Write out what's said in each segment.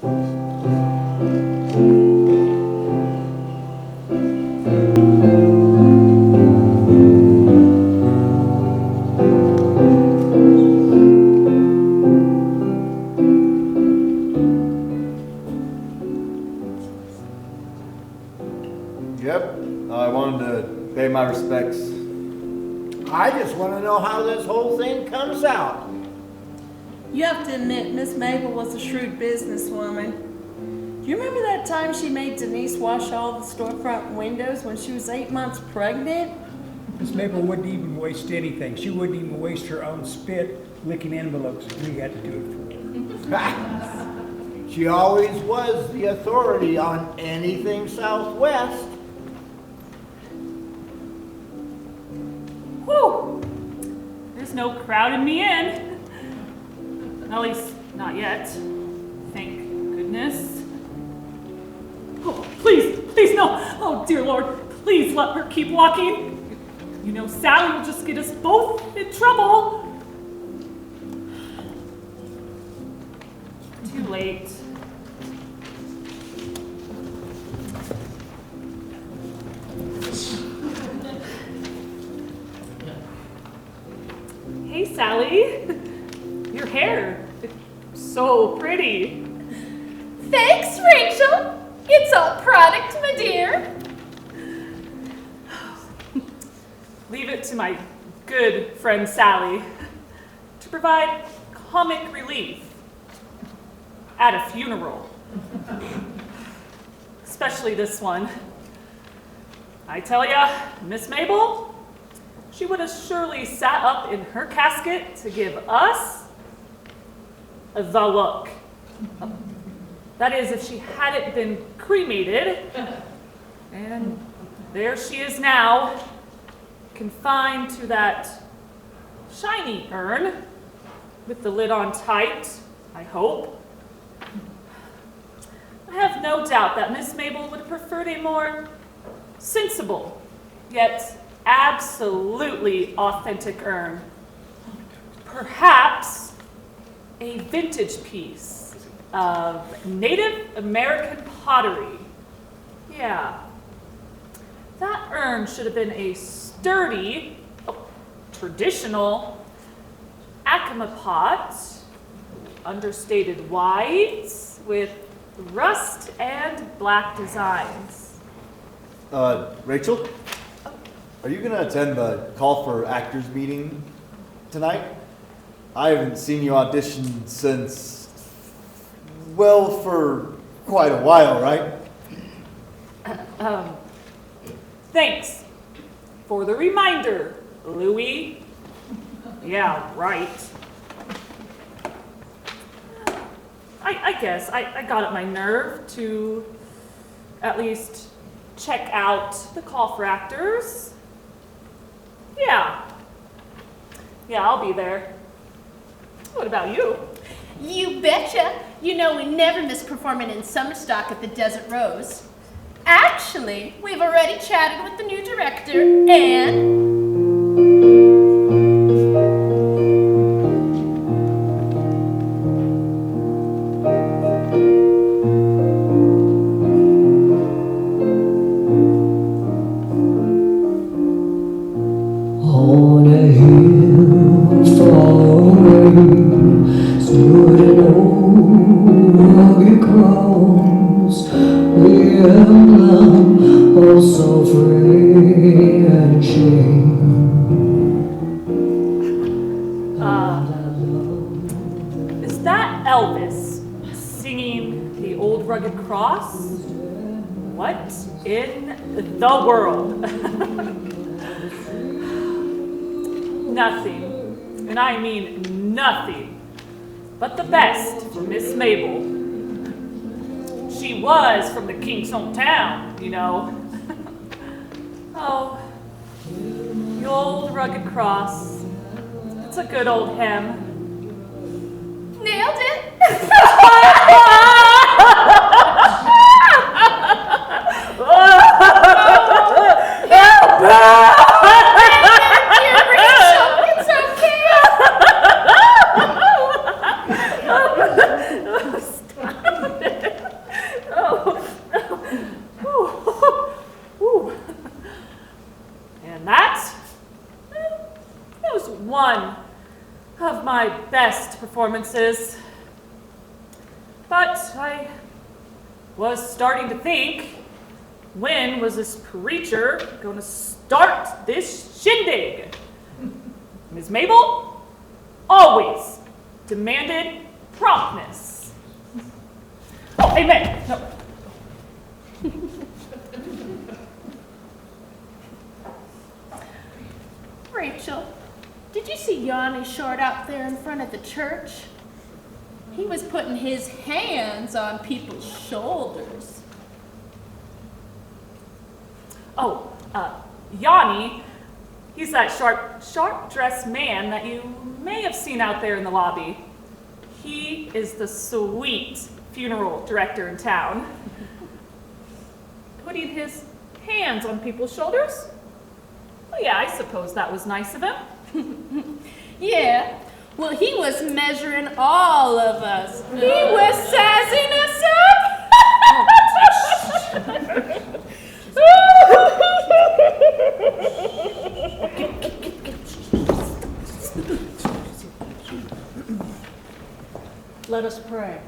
Yep, I wanted to pay my respects. I just want to know how this whole thing comes out. You have to admit, Miss Mabel was a shrewd businesswoman. Do you remember that time she made Denise wash all the storefront windows when she was 8 months pregnant? Miss Mabel wouldn't even waste anything. She wouldn't even waste her own spit licking envelopes. We had to do it for her. She always was the authority on anything Southwest. Whew! There's no crowding me in. At least, not yet. Thank goodness. Oh, please, please, no. Oh, dear Lord, please let her keep walking. You know, Sally will just get us both in trouble. Too late. Hey, Sally. Your hair, it's so pretty. Thanks, Rachel. It's all product, my dear. Leave it to my good friend Sally to provide comic relief at a funeral. Especially this one. I tell ya, Miss Mabel, she would have surely sat up in her casket to give us the look. That is, if she hadn't been cremated. And there she is now, confined to that shiny urn with the lid on tight, I hope. I have no doubt that Miss Mabel would have preferred a more sensible, yet absolutely authentic urn. Perhaps a vintage piece of Native American pottery. Yeah. That urn should have been a sturdy, traditional Acoma pot, understated whites with rust and black designs. Rachel? Are you gonna attend the call for actors meeting tonight? I haven't seen you audition since, well, for quite a while, right? Thanks for the reminder, Louie. Yeah, right. I guess I got up my nerve to at least check out the call for actors. Yeah, I'll be there. What about you? You betcha. You know we never miss performing in summer stock at the Desert Rose. Actually, we've already chatted with the new director and... On a hill far away stood an old rugged cross, the emblem of suffering and shame. Is that Elvis singing The Old Rugged Cross? What in the world? Nothing, and I mean nothing, but the best for Miss Mabel. She was from the King's hometown, you know. Oh, the old rugged cross. It's a good old hymn. Nailed it! of my best performances. But I was starting to think, when was this preacher going to start this shindig? Ms. Mabel always demanded promptness. Oh, amen. No. Rachel, did you see Yanni short out there in front of the church? He was putting his hands on people's shoulders. Oh, Yanni, he's that sharp-dressed man that you may have seen out there in the lobby. He is the sweet funeral director in town. Putting his hands on people's shoulders? Well, yeah, I suppose that was nice of him. Yeah, well, he was measuring all of us. He was sizing us Let us pray.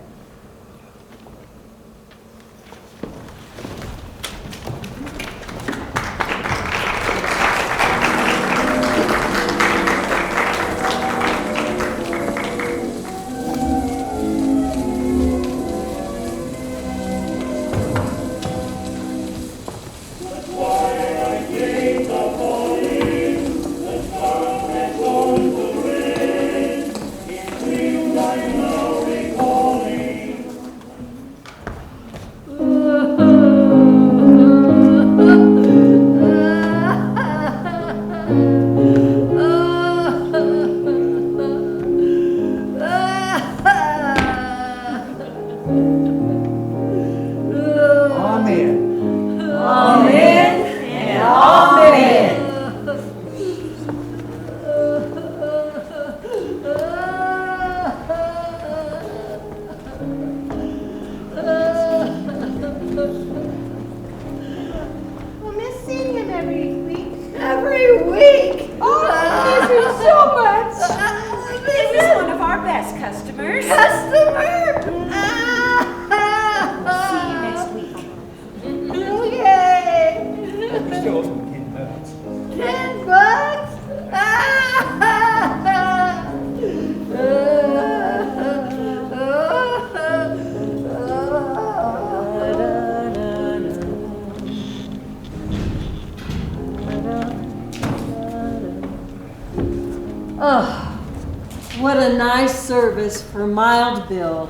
What a nice service for Mild Bill.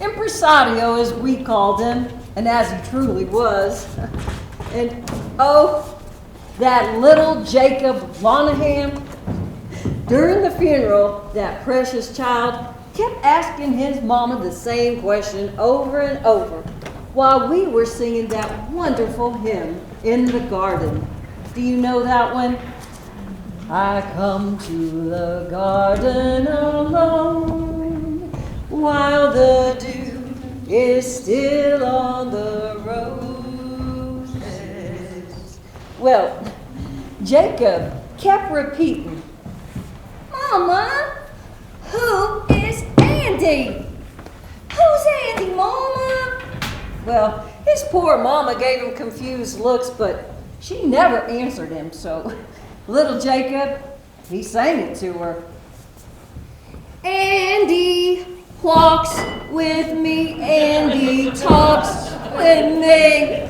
Impresario, as we called him, and as he truly was. And oh, that little Jacob Lonahan. During the funeral, that precious child kept asking his mama the same question over and over while we were singing that wonderful hymn in the garden. Do you know that one? I come to the garden alone while the dew is still on the roses. Well, Jacob kept repeating, Mama, who is Andy? Who's Andy, Mama? Well, his poor mama gave him confused looks, but she never answered him, so little Jacob, he sang it to her. Andy walks with me, Andy talks with me.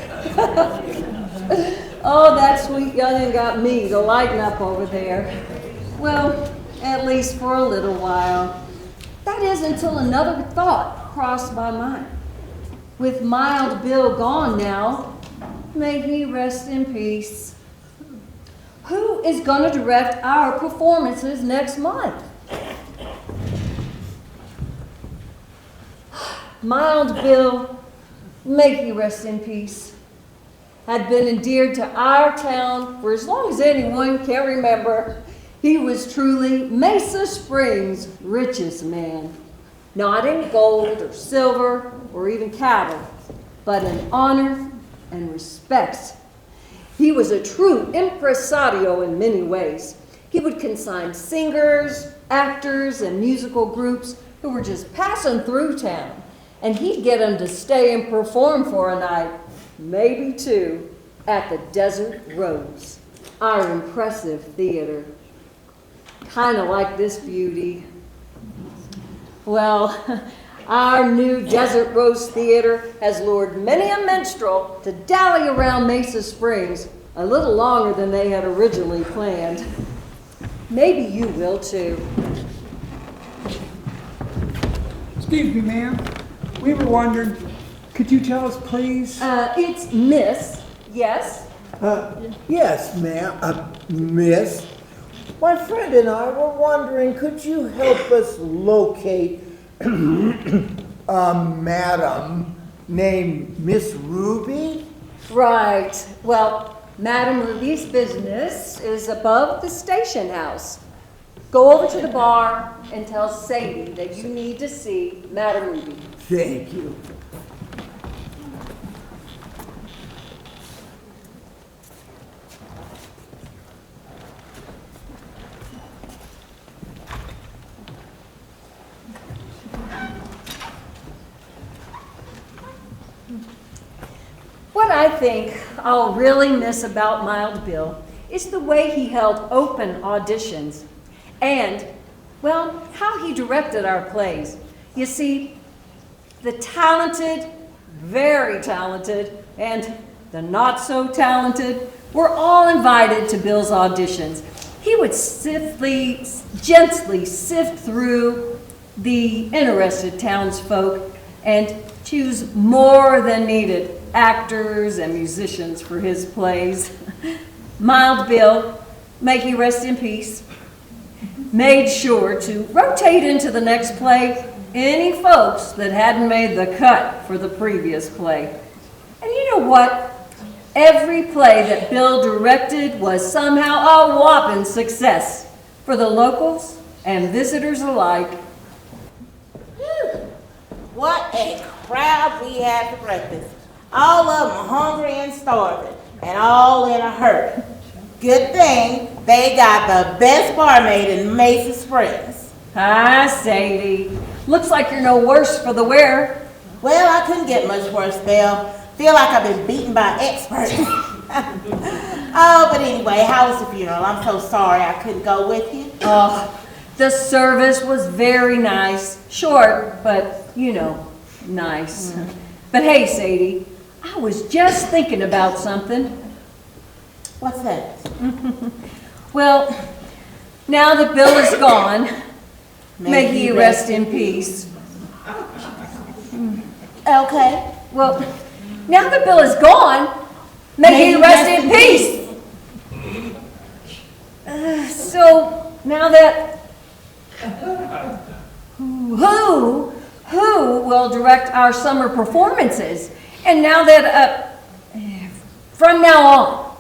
Oh, that sweet young'un got me to lighten up over there. Well, at least for a little while. That is until another thought crossed my mind. With Mild Bill gone now, may he rest in peace. Who is going to direct our performances next month? Mild Bill, may he rest in peace, had been endeared to our town for as long as anyone can remember. He was truly Mesa Springs' richest man, not in gold or silver or even cattle, but in honor and respect. He was a true impresario in many ways. He would consign singers, actors, and musical groups who were just passing through town. And he'd get them to stay and perform for a night, maybe two, at the Desert Rose, our impressive theater. Kind of like this beauty. Well, our new Desert Rose Theater has lured many a minstrel to dally around Mesa Springs a little longer than they had originally planned. Maybe you will too. Excuse me, ma'am. We were wondering, could you tell us, please? It's Miss, yes? Yes, ma'am, miss. My friend and I were wondering, could you help us locate a madam named Miss Ruby? Right. Well, Madame Ruby's business is above the station house. Go over to the bar and tell Sadie that you need to see Madame Ruby. Thank you. What I think I'll really miss about Mild Bill is the way he held open auditions and, well, how he directed our plays. You see, the talented, very talented, and the not so talented were all invited to Bill's auditions. He would gently sift through the interested townsfolk and choose more than needed actors and musicians for his plays. Mild Bill, may he rest in peace, made sure to rotate into the next play any folks that hadn't made the cut for the previous play. And you know what? Every play that Bill directed was somehow a whopping success for the locals and visitors alike. What a crowd we had for breakfast. All of them hungry and starving, and all in a hurry. Good thing they got the best barmaid in Mesa Springs. Hi, Sadie. Looks like you're no worse for the wear. Well, I couldn't get much worse, Belle. Feel like I've been beaten by experts. Oh, but anyway, how was the funeral? I'm so sorry I couldn't go with you. Oh, the service was very nice. Short, but, you know, nice. But hey, Sadie, I was just thinking about something. What's that? Well, now that Bill is gone, may he rest in peace. Okay. Well, now that Bill is gone, may he rest in peace. So now that who will direct our summer performances? And now that from now on,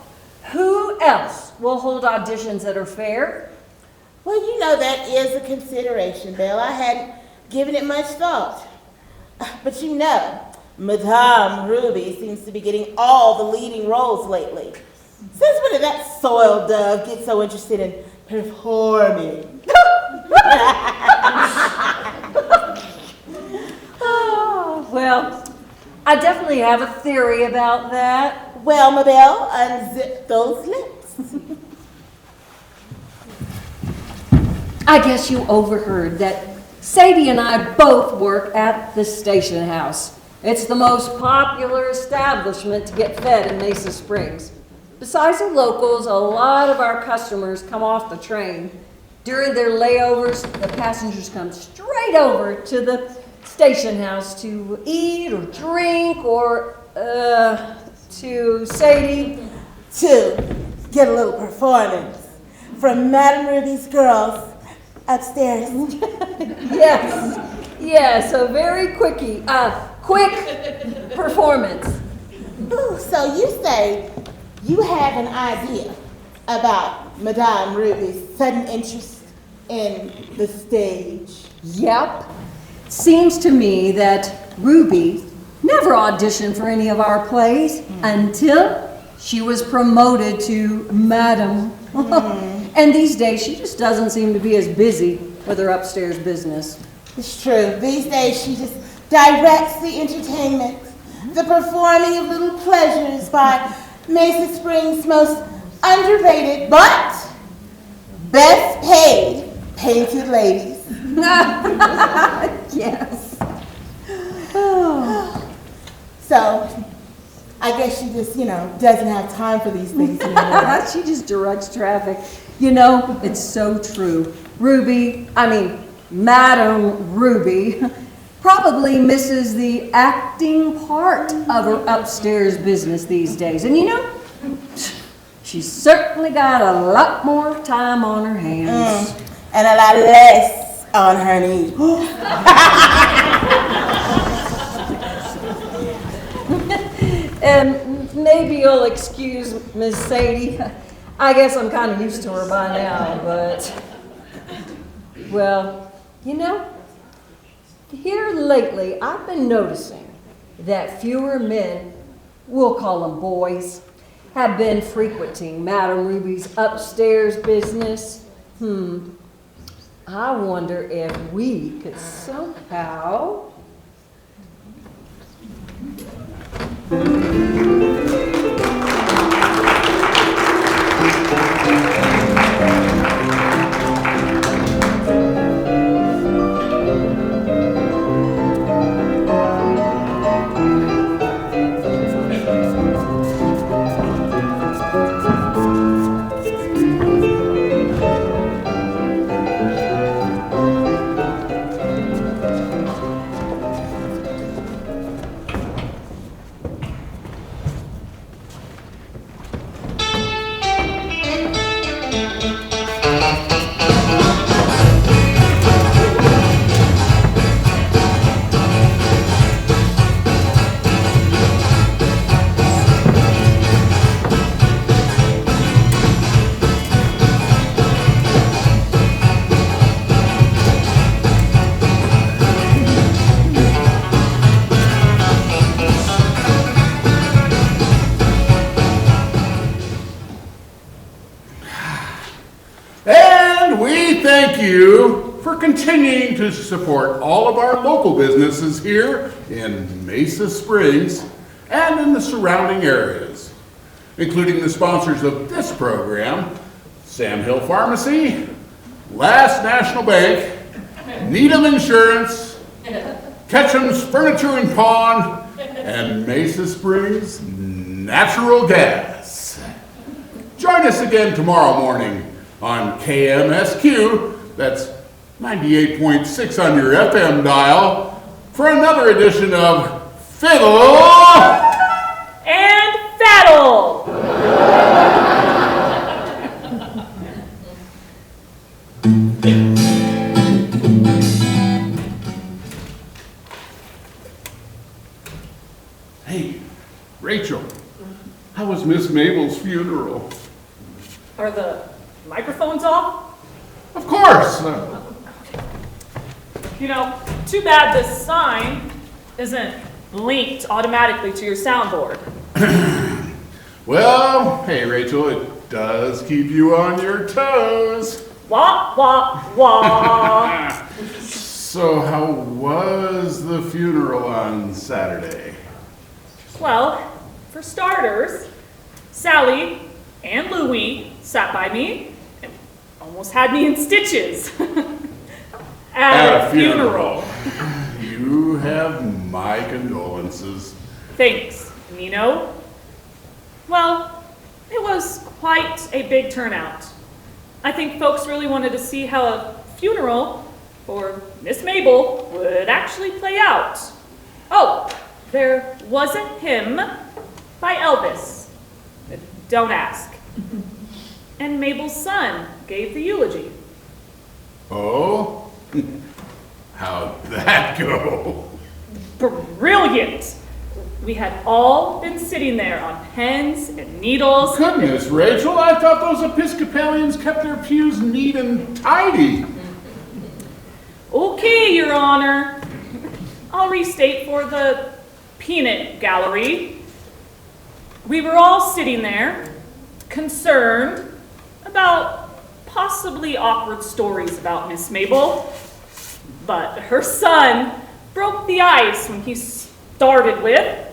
who else will hold auditions that are fair? Well, you know that is a consideration, Belle. I hadn't given it much thought. But you know, Madame Ruby seems to be getting all the leading roles lately. Since when did that soiled dove get so interested in performing? Oh, well, I definitely have a theory about that. Well, Mabel, unzip those lips. I guess you overheard that Sadie and I both work at the station house. It's the most popular establishment to get fed in Mesa Springs. Besides the locals, a lot of our customers come off the train. During their layovers, the passengers come straight over to the station house to eat or drink or, to Sadie. To get a little performance from Madame Ruby's girls upstairs. Yes, a very quick performance. Ooh, so you say you have an idea about Madame Ruby's sudden interest in the stage? Yep. Seems to me that Ruby never auditioned for any of our plays until she was promoted to Madam. And these days, she just doesn't seem to be as busy with her upstairs business. It's true. These days, she just directs the entertainment, the performing of little pleasures by Mesa Springs' most underrated but best paid painted ladies. Yes. So, I guess she just, doesn't have time for these things anymore. She just directs traffic. You know, it's so true. Madam Ruby probably misses the acting part of her upstairs business these days. And she's certainly got a lot more time on her hands. And a lot less on her knees. And maybe you'll excuse Miss Sadie. I guess I'm kind of used to her by now, but, well, here lately I've been noticing that fewer men, we'll call them boys, have been frequenting Madam Ruby's upstairs business. I wonder if we could somehow... Thank you for continuing to support all of our local businesses here in Mesa Springs and in the surrounding areas, including the sponsors of this program, Sam Hill Pharmacy, Last National Bank, Needham Insurance, Ketchum's Furniture and Pawn, and Mesa Springs Natural Gas. Join us again tomorrow morning on KMSQ, that's 98.6 on your FM dial, for another edition of Fiddle and Faddle. Hey, Rachel, how was Miss Mabel's funeral? Are the microphones off? Of course. Too bad this sign isn't linked automatically to your soundboard. Well, hey, Rachel, it does keep you on your toes. Wah, wah, wah. So how was the funeral on Saturday? Well, for starters, Sally and Louie sat by me and almost had me in stitches. At a funeral. You have my condolences. Thanks, Nino. Well, it was quite a big turnout. I think folks really wanted to see how a funeral for Miss Mabel would actually play out. Oh, there was a hymn by Elvis. Don't ask. And Mabel's son gave the eulogy. Oh? How'd that go? Brilliant! We had all been sitting there on pens and needles. Goodness, Rachel, I thought those Episcopalians kept their pews neat and tidy. Okay, Your Honor. I'll restate for the peanut gallery. We were all sitting there, concerned about possibly awkward stories about Miss Mabel, but her son broke the ice when he started with,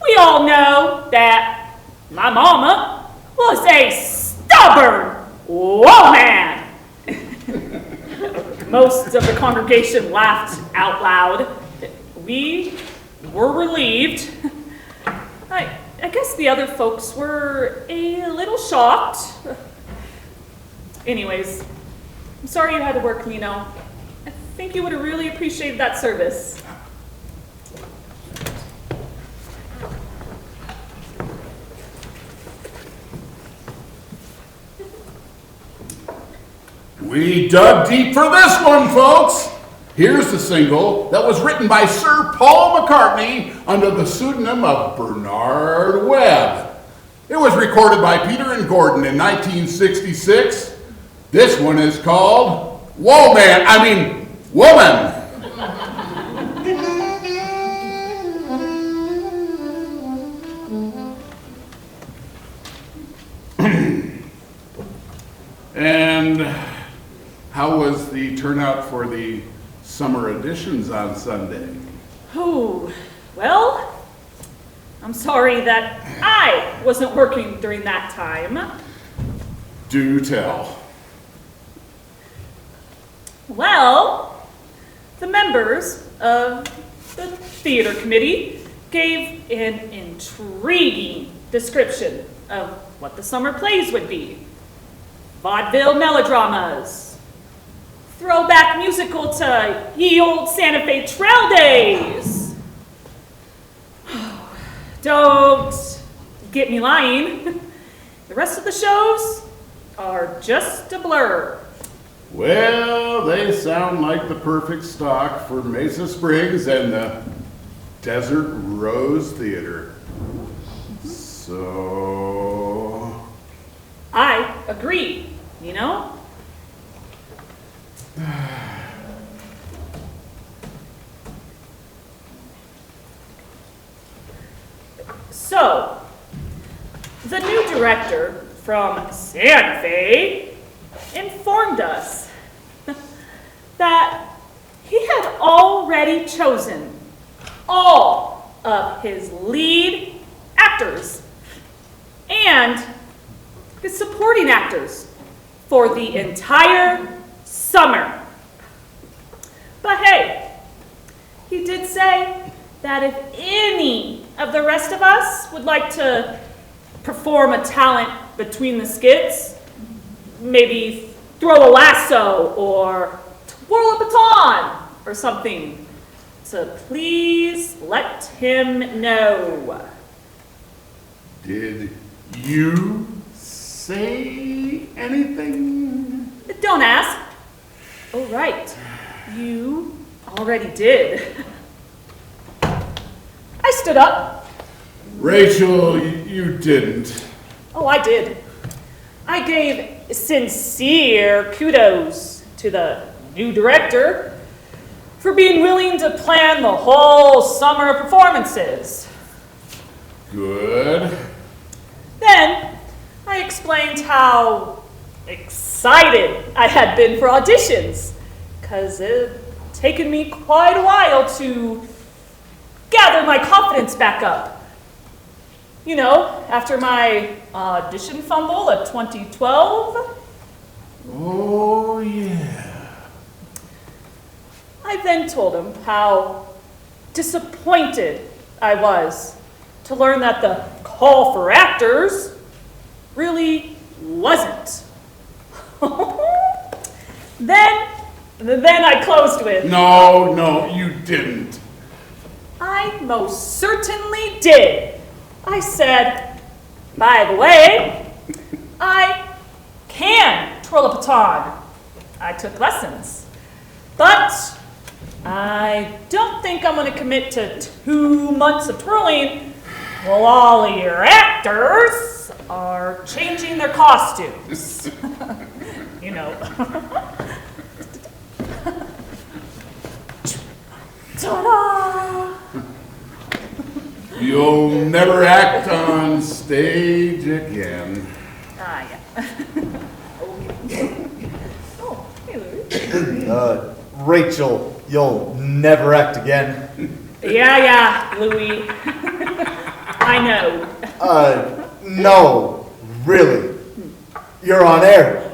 we all know that my mama was a stubborn woman. Most of the congregation laughed out loud. We were relieved. I guess the other folks were a little shocked. Anyways, I'm sorry you had to work, Nino. I think you would have really appreciated that service. We dug deep for this one, folks. Here's the single that was written by Sir Paul McCartney under the pseudonym of Bernard Webb. It was recorded by Peter and Gordon in 1966. This one is called Woman. And how was the turnout for the summer editions on Sunday? Oh, well, I'm sorry that I wasn't working during that time. Do tell. Well, the members of the theater committee gave an intriguing description of what the summer plays would be. Vaudeville melodramas, throwback musical to ye old Santa Fe Trail days. Don't get me lying. The rest of the shows are just a blur. Well, they sound like the perfect stock for Mesa Springs and the Desert Rose Theater. So... I agree, you know? So, the new director from Santa Fe informed us that he had already chosen all of his lead actors and his supporting actors for the entire summer. But hey, he did say that if any of the rest of us would like to perform a talent between the skits, maybe throw a lasso or twirl a baton or something, to please let him know. Did you say anything? Don't ask. Oh, right. You already did. I stood up. Rachel, you didn't. Oh, I did. I gave sincere kudos to the new director for being willing to plan the whole summer of performances. Good. Then I explained how excited I had been for auditions, because it had taken me quite a while to gather my confidence back up. You know, after my audition fumble at 2012. Oh, yeah. I then told him how disappointed I was to learn that the call for actors really wasn't. Then I closed with, No, you didn't. I most certainly did. I said, by the way, I can twirl a baton. I took lessons. But I don't think I'm going to commit to 2 months of twirling while all of your actors are changing their costumes. You know. Ta-da! You'll never act on stage again. Ah, yeah. Oh, hey, Louis. Rachel, you'll never act again. Yeah, Louis. I know. No, really. You're on air.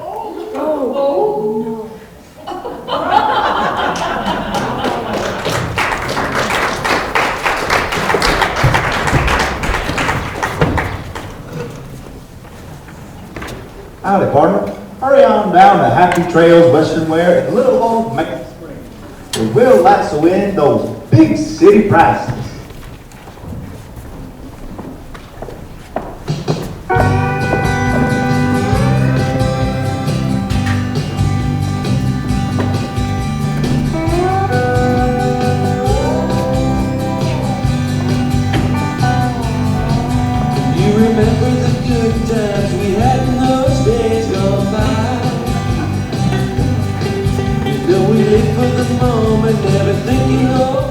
Howdy, partner. Hurry on down to Happy Trails Western Wear at Little Old Mason Springs. We will lasso in those big city prices. You remember the good times we had in those days gone by. You know we live for the moment, never thinking of wondering.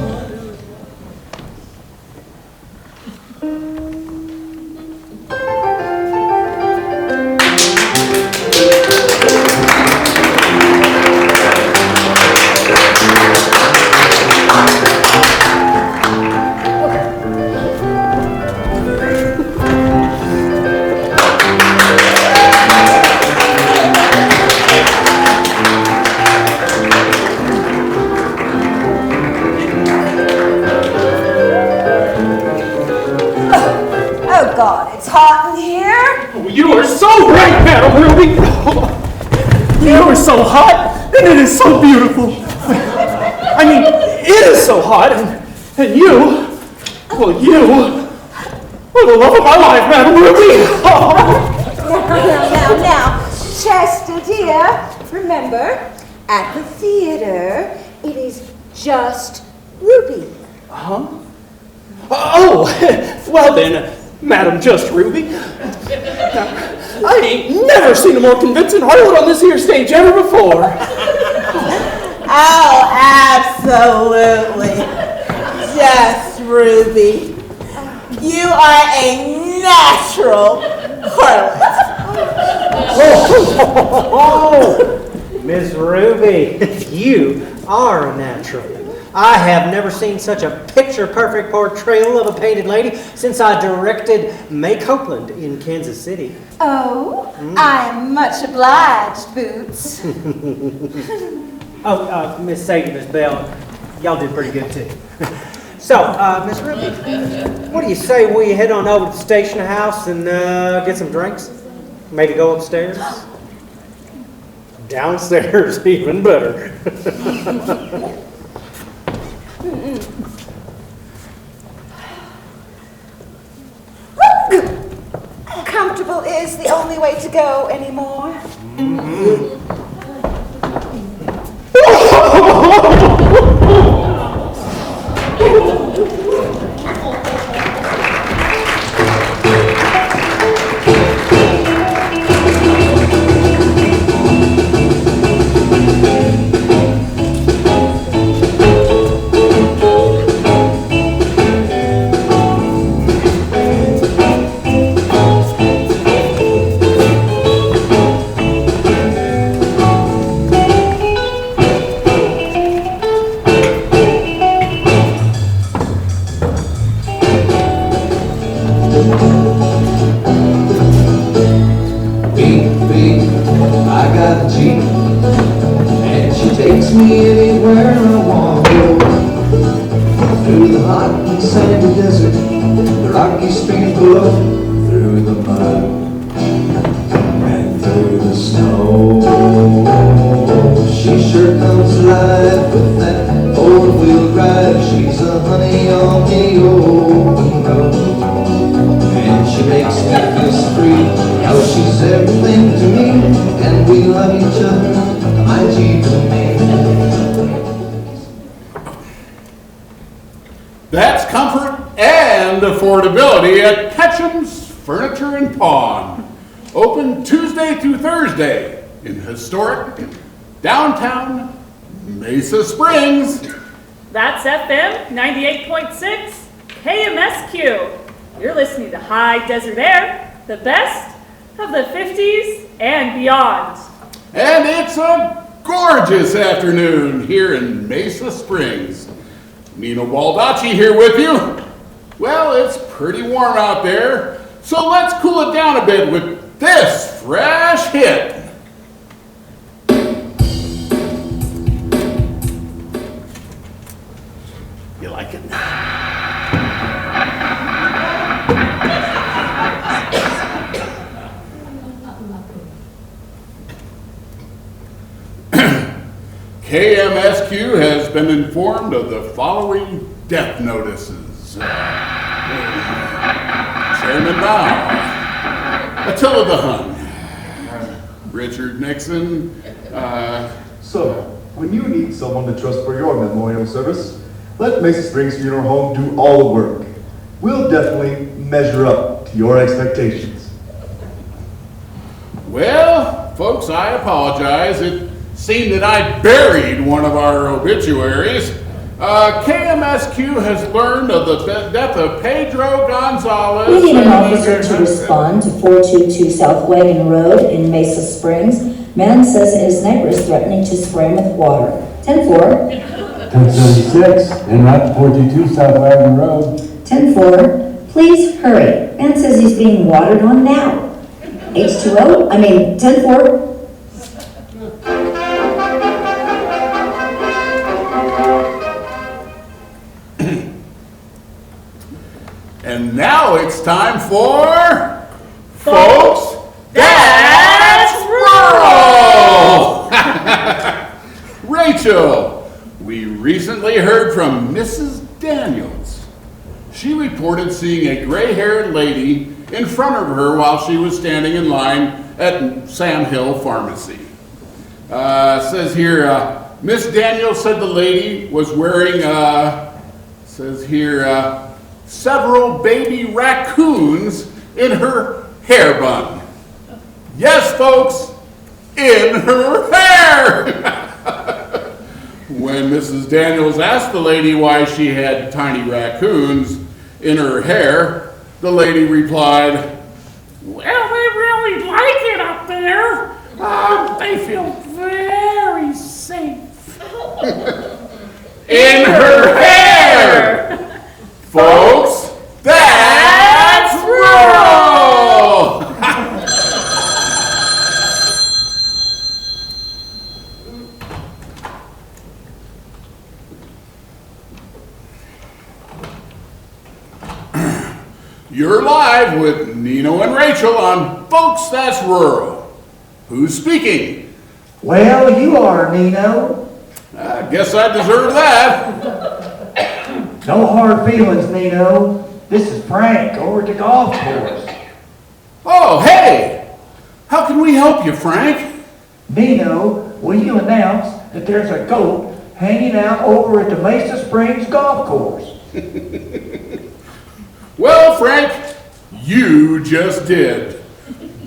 Oh God, it's hot in here. You are so right, Madam Ruby! You are so hot, and it is so beautiful. I mean, it is so hot, and you, well, you are the love of my life, Madam Ruby! Now, Chester dear, remember, at the theater, it is just Ruby. Huh? Oh, well then, Madam Just Ruby. Now, I ain't never seen a more convincing harlot on this here stage ever before. Oh, absolutely. Just Ruby. You are a natural harlot. Oh, Miss Ruby, you are a natural. I have never seen such a picture-perfect portrayal of a painted lady since I directed May Copeland in Kansas City. Oh, I am much obliged, Boots. Miss Sadie, Miss Bell, y'all did pretty good too. So, Miss Ruby, what do you say we head on over to the station house and get some drinks? Maybe go upstairs? Downstairs, even better. Comfortable is the only way to go anymore. I got a Jeep, and she takes me anywhere I want to go. Through the hot and sandy desert, the rocky streams below, through the mud, and through the snow. She sure comes alive with that four-wheel drive. She's a honey on the open road, and she makes me feel free. How she's everything to me, and we love each other, my Jeep and me. That's comfort and affordability at Ketchum's Furniture and Pawn. Open Tuesday through Thursday in historic downtown Mesa Springs. That's FM 98.6 KMSQ. You're listening to High Desert Air, the best of the 50s and beyond. And it's a gorgeous afternoon here in Mesa Springs. Nino Baldacci here with you. Well, it's pretty warm out there, so let's cool it down a bit with this fresh hit. You like it? KMSQ has been informed of the following death notices. Chairman Mao, Attila the Hun, Richard Nixon. So, when you need someone to trust for your memorial service, let Mesa Springs Funeral Home do all the work. We'll definitely measure up to your expectations. Well, folks, I apologize. It seemed that I buried one of our obituaries. KMSQ has learned of the death of Pedro Gonzalez. We need an officer to respond to 422 South Wagon Road in Mesa Springs. Man says his neighbor is threatening to spray him with water. 10-4. 1076, en route to 422 South Wagon Road. 10-4. Please hurry. Man says he's being watered on now. H2O? 10-4. And now it's time for Folks That's Rural! Rachel, we recently heard from Mrs. Daniels. She reported seeing a gray-haired lady in front of her while she was standing in line at Sam Hill Pharmacy. Says here, Miss Daniels said the lady was wearing, says here, several baby raccoons in her hair bun. Yes, folks, in her hair! When Mrs. Daniels asked the lady why she had tiny raccoons in her hair, the lady replied, "Well, they really like it up there. They feel very safe." In her hair! Folks, that's rural! You're live with Nino and Rachel on Folks That's Rural. Who's speaking? Well, you are, Nino. I guess I deserve that. No hard feelings, Nino. This is Frank over at the golf course. Oh, hey! How can we help you, Frank? Nino, will you announce that there's a goat hanging out over at the Mesa Springs golf course? Well, Frank, you just did.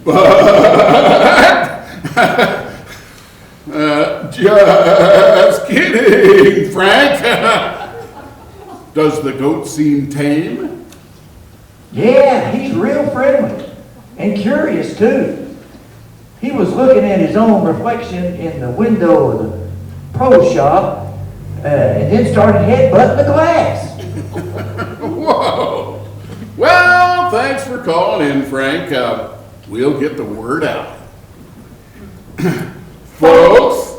But just kidding, Frank. Does the goat seem tame? Yeah, he's real friendly and curious too. He was looking at his own reflection in the window of the pro shop and then started headbutting the glass. Whoa. Well, thanks for calling in, Frank. We'll get the word out. Folks,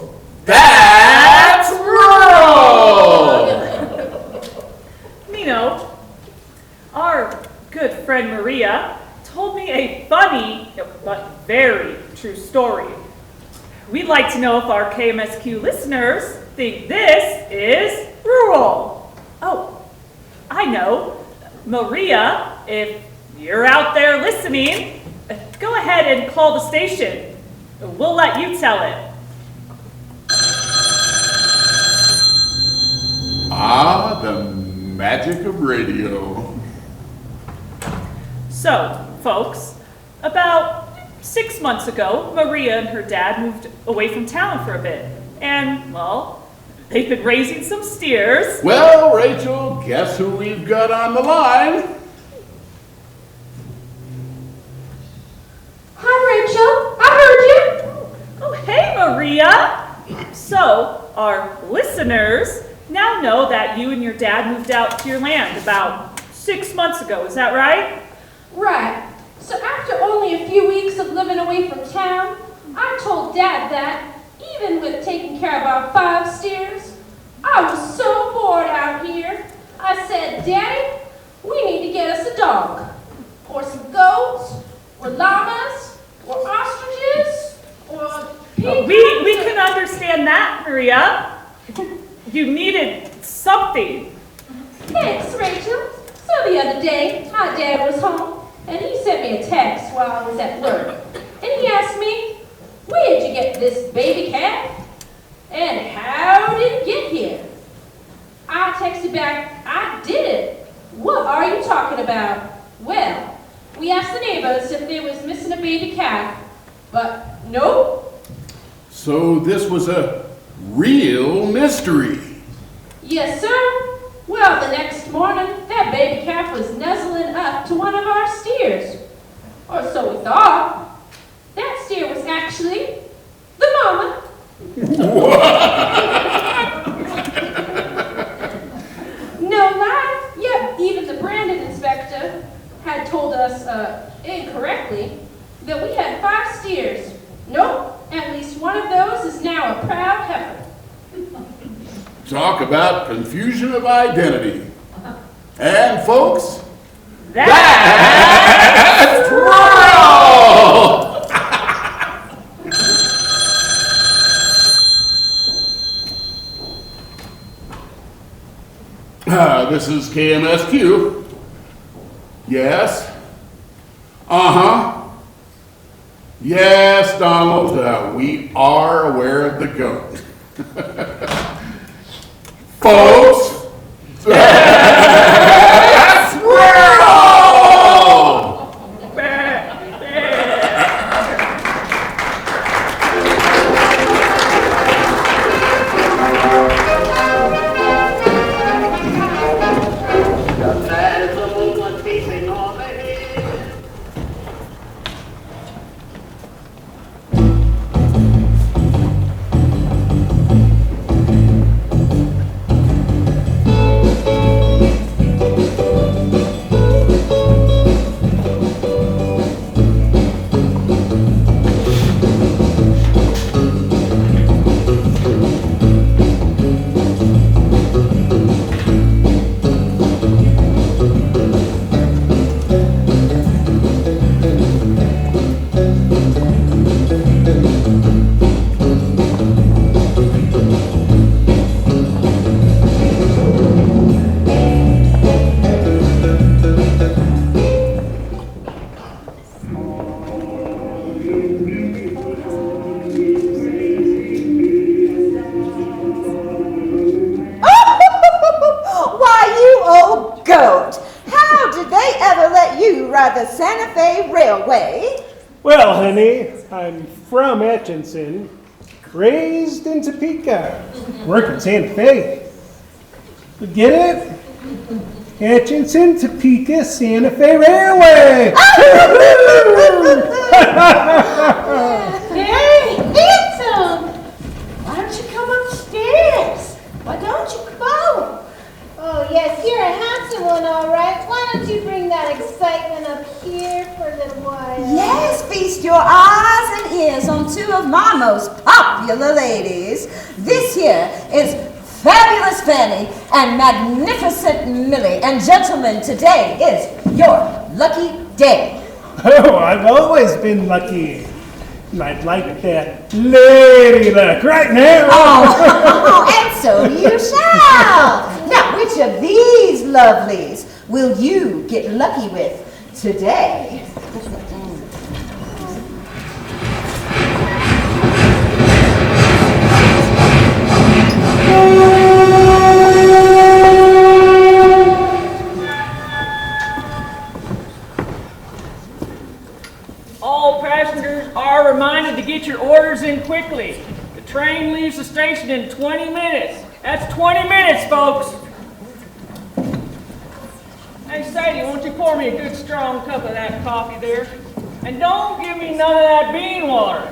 that's rural! Nino, our good friend Maria told me a funny but very true story. We'd like to know if our KMSQ listeners think this is rural. Oh, I know. Maria, if you're out there listening, go ahead and call the station. We'll let you tell it. Ah, the magic of radio. So, folks, about 6 months ago, Maria and her dad moved away from town for a bit. And, well, they've been raising some steers. Well, Rachel, guess who we've got on the line? Hi, Rachel. I heard listeners now know that you and your dad moved out to your land about 6 months ago. Is that right? Right. So after only a few weeks of living away from town, I told Dad that, even with taking care of our 5 steers, I was so bored out here. I said, Daddy, we need to get us a dog, or some goats, or llamas, or ostriches, or pigs. We can understand that, Maria. You needed something. Thanks, Rachel. So the other day, my dad was home, and he sent me a text while I was at work. And he asked me, where'd you get this baby cat? And how did it get here? I texted back, I did it. What are you talking about? Well, we asked the neighbors if they was missing a baby cat, but nope. So this was a real mystery. Yes, sir. Well, the next morning, that baby calf was nuzzling up to one of our steers. Or so we thought. That steer was actually the mama. No lie. Yep, even the Brandon inspector had told us incorrectly that we had 5 steers. Nope, at least one of those is now a proud heifer. Talk about confusion of identity. And folks, That's rural! This is KMSQ. Yes. Uh-huh. Yes, Donald, we are aware of the goat. Folks, that's rural! The Santa Fe Railway. Well, honey, I'm from Atchison, raised in Topeka, work in Santa Fe. You get it? Atchison, Topeka, Santa Fe Railway. Hey, handsome! Why don't you come upstairs? Why don't you come out? Oh, yes, you're a handsome one, all right. Why don't you bring that excitement up here for a little while? Yes, feast your eyes and ears on 2 of my most popular ladies. This here is Fabulous Fanny and Magnificent Millie. And gentlemen, today is your lucky day. Oh, I've always been lucky. I'd like that lady luck right now. Oh, and so you shall. Now, which of these lovelies will you get lucky with today? All passengers are reminded to get your orders in quickly. The train leaves the station in 20 minutes. That's 20 minutes, folks. Hey, Sadie, won't you pour me a good strong cup of that coffee there? And don't give me none of that bean water.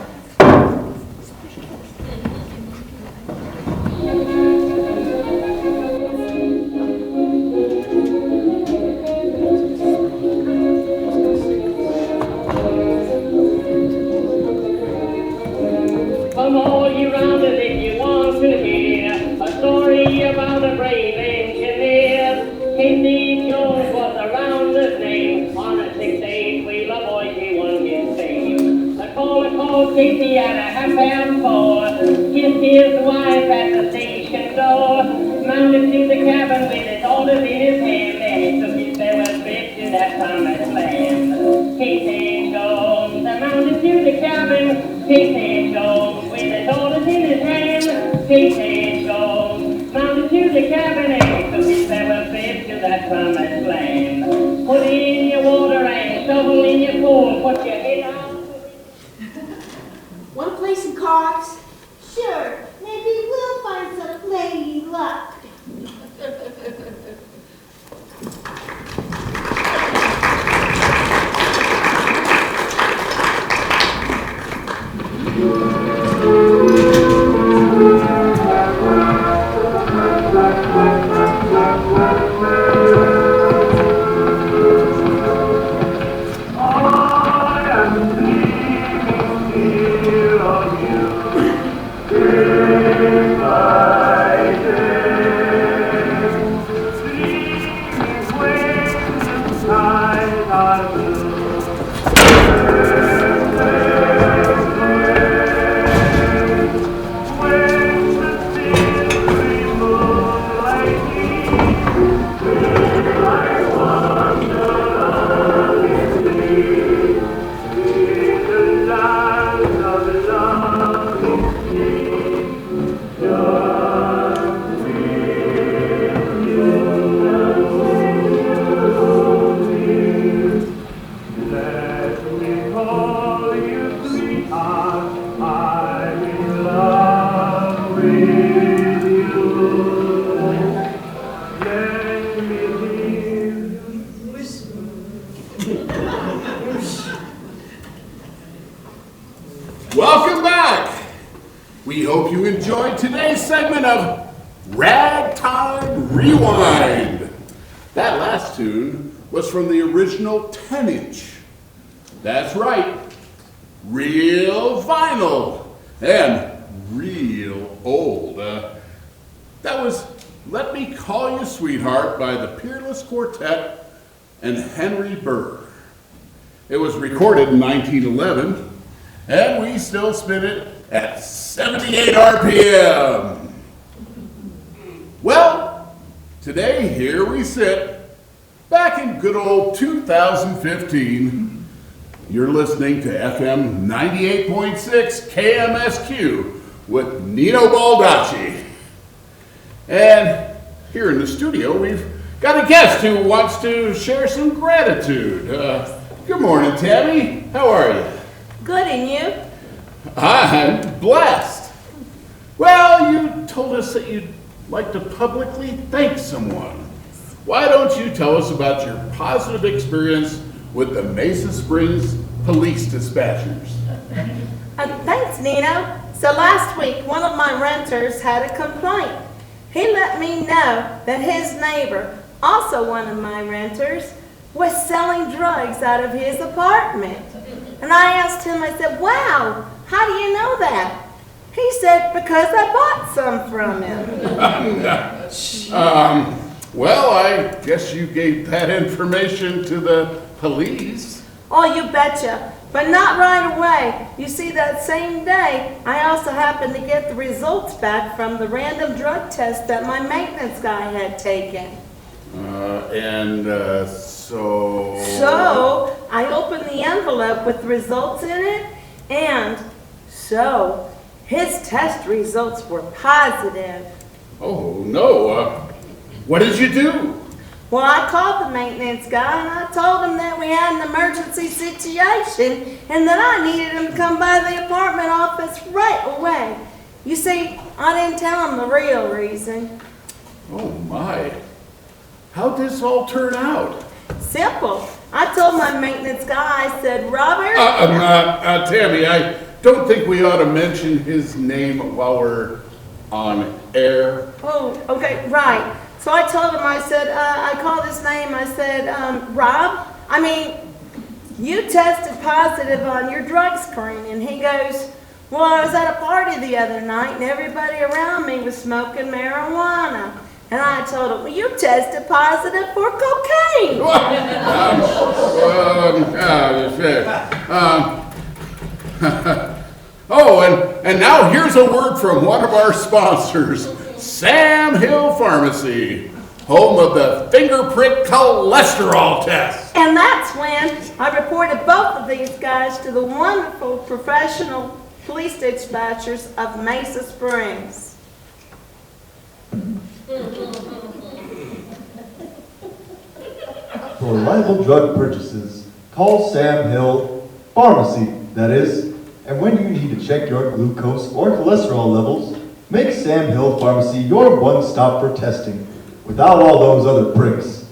cabin with his orders in his hand, and he took his farewell trip to that promised land. He said, Jones, I mounted to the cabin. He said, Jones, with his orders in his hand. He said, Jones, mounted to the cabin, and he took his farewell trip to that promised land. Put in your water and shovel in your coal, put your head out. Want to play some cards? Sure, maybe we'll find some lady luck. Welcome back. We hope you enjoyed today's segment of Ragtime Rewind. That last tune was from the original 10-inch. That's right, real vinyl and real old. That was Let Me Call You Sweetheart by the Peerless Quartet and Henry Burr. It was recorded in 1911, and we still spin it at 78 RPM. Well, today here we sit, back in good old 2015. You're listening to FM 98.6 KMSQ with Nino Baldacci. And here in the studio, we've got a guest who wants to share some gratitude. Good morning, Tammy. How are you? Good, and you? I'm blessed. Well, you told us that you'd like to publicly thank someone. Why don't you tell us about your positive experience with the Mesa Springs Police Dispatchers? Thanks, Nino. So last week, one of my renters had a complaint. He let me know that his neighbor, also one of my renters, was selling drugs out of his apartment. And I asked him, I said, wow, how do you know that? He said, because I bought some from him. Well, I guess you gave that information to the police. Oh, you betcha. But not right away. You see, that same day, I also happened to get the results back from the random drug test that my maintenance guy had taken. So, I opened the envelope with the results in it, and so, his test results were positive. Oh, no. What did you do? Well, I called the maintenance guy and I told him that we had an emergency situation and that I needed him to come by the apartment office right away. You see, I didn't tell him the real reason. Oh, my. How'd this all turn out? Simple. I told my maintenance guy, I said, Robert. Tammy, I don't think we ought to mention his name while we're on air. Oh, okay, right. So I told him, I said, I called his name, I said, Rob, you tested positive on your drug screen. And he goes, well, I was at a party the other night and everybody around me was smoking marijuana. And I told him, well, you tested positive for cocaine. And now here's a word from one of our sponsors, Sam Hill Pharmacy. home of the fingerprint cholesterol test. And that's when I reported both of these guys to the wonderful professional police dispatchers of Mesa Springs. For reliable drug purchases, call Sam Hill Pharmacy, that is. And when you need to check your glucose or cholesterol levels, make Sam Hill Pharmacy your one-stop for testing, without all those other pricks.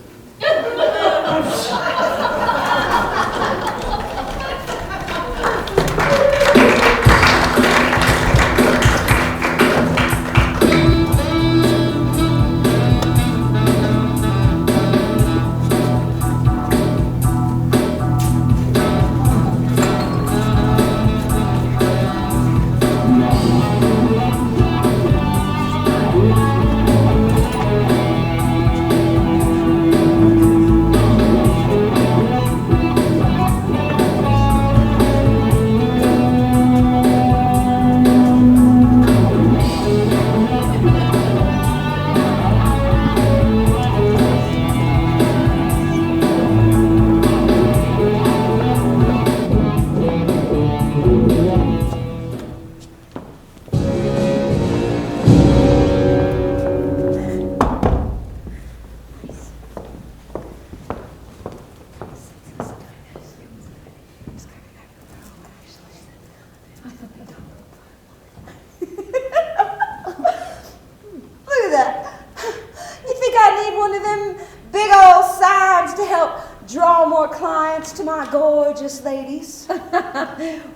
Ladies.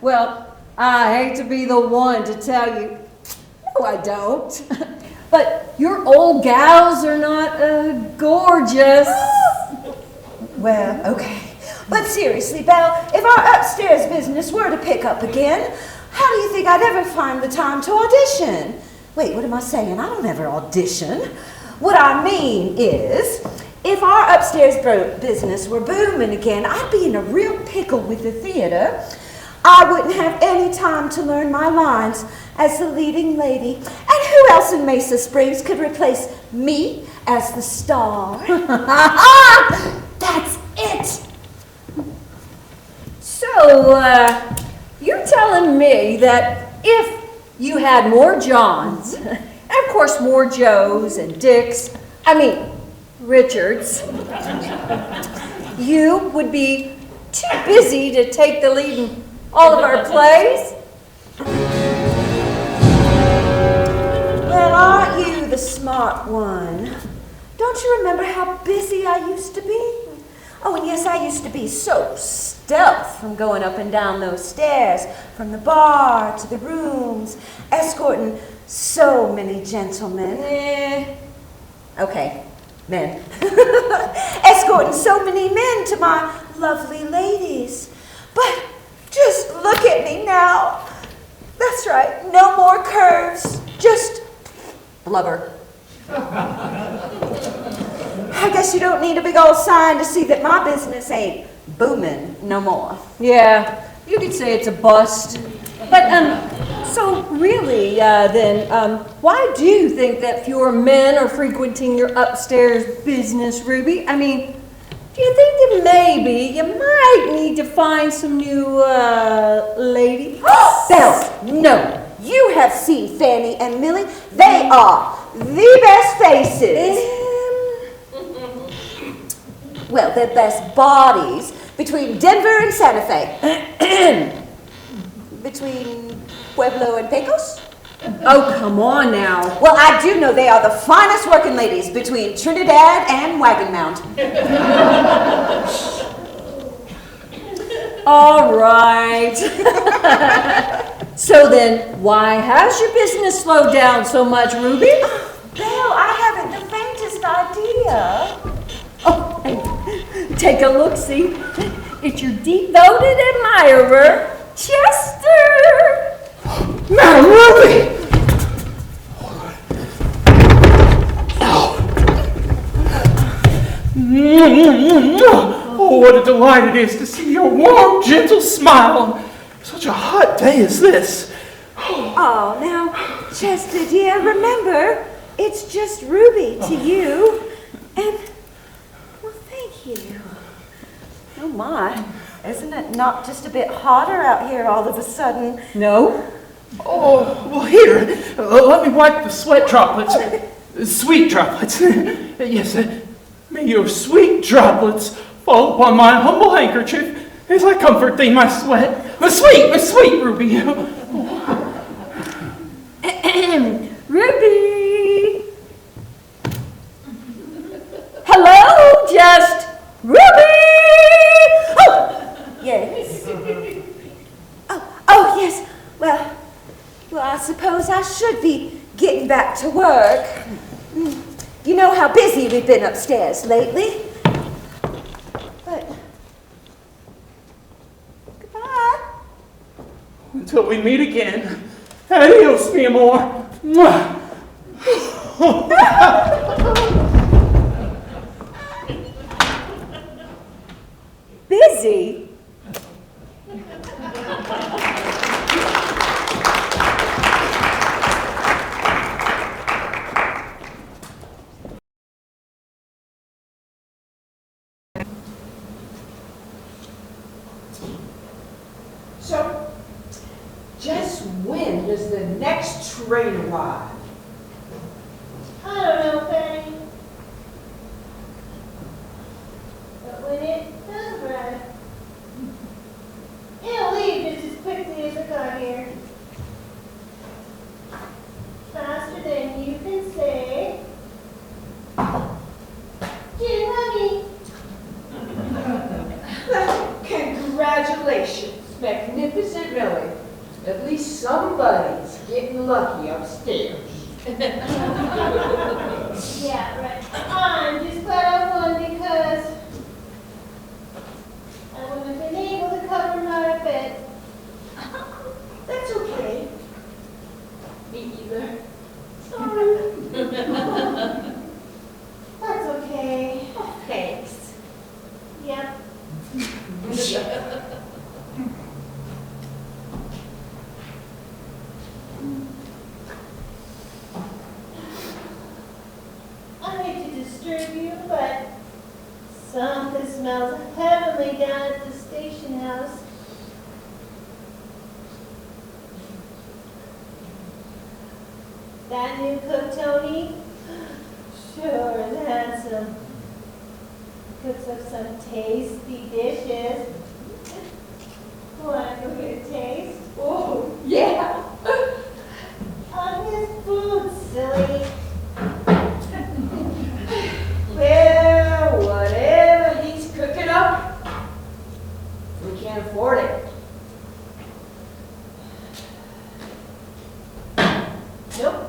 Well, I hate to be the one to tell you, no I don't, but your old gals are not gorgeous. Well, okay. But seriously, Belle, if our upstairs business were to pick up again, how do you think I'd ever find the time to audition? Wait, what am I saying? I don't ever audition. What I mean is, if our upstairs business were booming again, I'd be in a real pickle with the theater. I wouldn't have any time to learn my lines as the leading lady. And who else in Mesa Springs could replace me as the star? That's it! So, you're telling me that if you had more Johns, and of course more Joes and Dicks, Richards, you would be too busy to take the lead in all of our plays? Well, aren't you the smart one? Don't you remember how busy I used to be? Oh, and yes, I used to be so stealth from going up and down those stairs, from the bar to the rooms, escorting so many gentlemen. Okay. Men. Escorting so many men to my lovely ladies. But just look at me now. That's right, no more curves, just blubber. I guess you don't need a big old sign to see that my business ain't booming no more. Yeah, you could say it's a bust. But, so really, why do you think that fewer men are frequenting your upstairs business, Ruby? Do you think that maybe you might need to find some new, ladies? Belle, no. You have seen Fanny and Millie. They are the best faces. Well, they're best bodies between Denver and Santa Fe. Between Pueblo and Pecos? Oh, come on now. Well, I do know they are the finest working ladies between Trinidad and Wagon Mount. All right. So then, why has your business slowed down so much, Ruby? Belle, I haven't the faintest idea. Oh, hey, take a look-see. It's your devoted admirer, Chester. Madam Ruby! Oh, what a delight it is to see your warm, gentle smile on such a hot day as this. Oh, now, Chester, dear, remember, it's just Ruby to you. my, isn't it not just a bit hotter out here all of a sudden? No. Oh, well, here, let me wipe the sweat droplets. Sweet droplets. Yes, may your sweet droplets fall upon my humble handkerchief as I comfort thee, my sweat. My sweet Ruby. Ruby! Hello, just Ruby! Oh, yes. Oh, yes. Well, I suppose I should be getting back to work. You know how busy we've been upstairs lately. But, goodbye. Until we meet again. Adios, mi amor. Mwah. Busy? So, just when does the next train arrive? I don't know, Fanny. But when it does arrive, it'll leave just as quickly as it got here. Faster than you can say, "Gin honey." Congratulations, magnificent Millie. At least somebody's getting lucky upstairs. Yeah, right. I'm just glad I won because I wouldn't have been able to cover my bed. That's okay. Me either. Sorry. That's okay. Oh, thanks. Yep. I hate to disturb you, but something smells heavenly down at the station house. That new cook, Tony, sure is handsome. Cooks up some tasty dishes. Want to go get a taste? Oh, yeah. On his food, silly. Well, whatever he's cooking up, we can't afford it. Nope.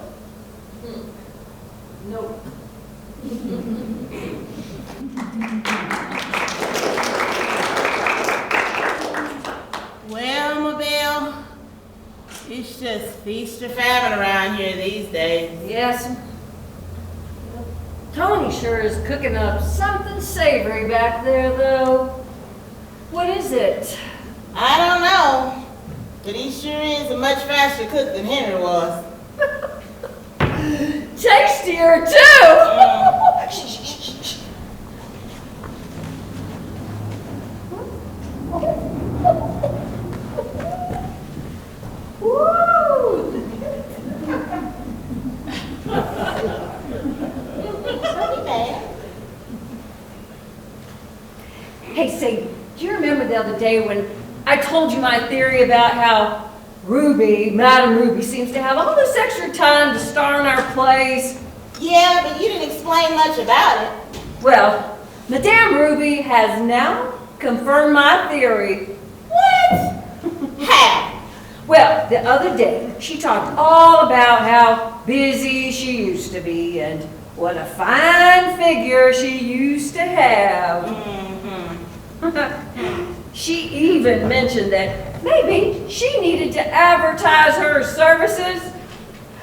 Nope. Well, Mabel, it's just feast or famine around here these days. Yes. Tony sure is cooking up something savory back there, though. What is it? I don't know, but he sure is a much faster cook than Henry was. Tastier, too! Hey, say, do you remember the other day when I told you my theory about how Ruby, Madam Ruby, seems to have all this extra time to star in our plays? Yeah, but you didn't explain much about it. Well, Madame Ruby has now confirmed my theory. What? How? Well, the other day, she talked all about how busy she used to be and what a fine figure she used to have. She even mentioned that maybe she needed to advertise her services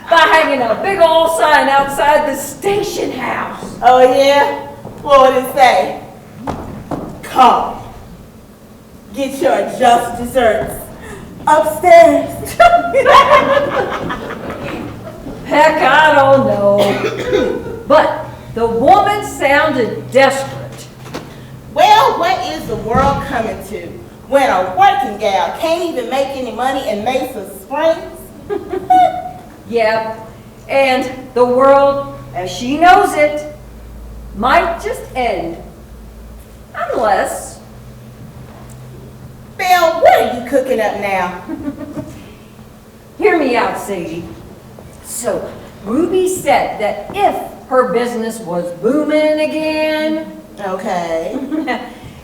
by hanging a big old sign outside the station house. Oh, yeah? What would it say? Come. Get your just desserts upstairs. Heck, I don't know. But the woman sounded desperate. Well, what is the world coming to when a working gal can't even make any money in Mesa Springs? Yep, and the world, as she knows it, might just end. Unless... Bill, what are you cooking up now? Hear me out, Sadie. So, Ruby said that if her business was booming again, okay,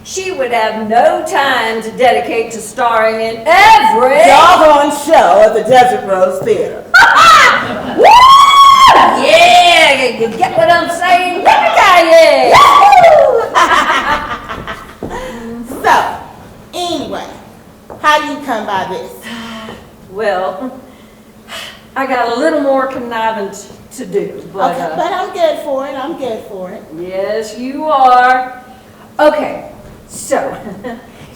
she would have no time to dedicate to starring in every doggone show at the Desert Rose Theater. Woo! Yeah, you get what I'm saying? Yeah. So, anyway, how do you come by this? Well, I got a little more conniving to do, but... Okay, but I'm good for it, I'm good for it. Yes, you are. Okay, so,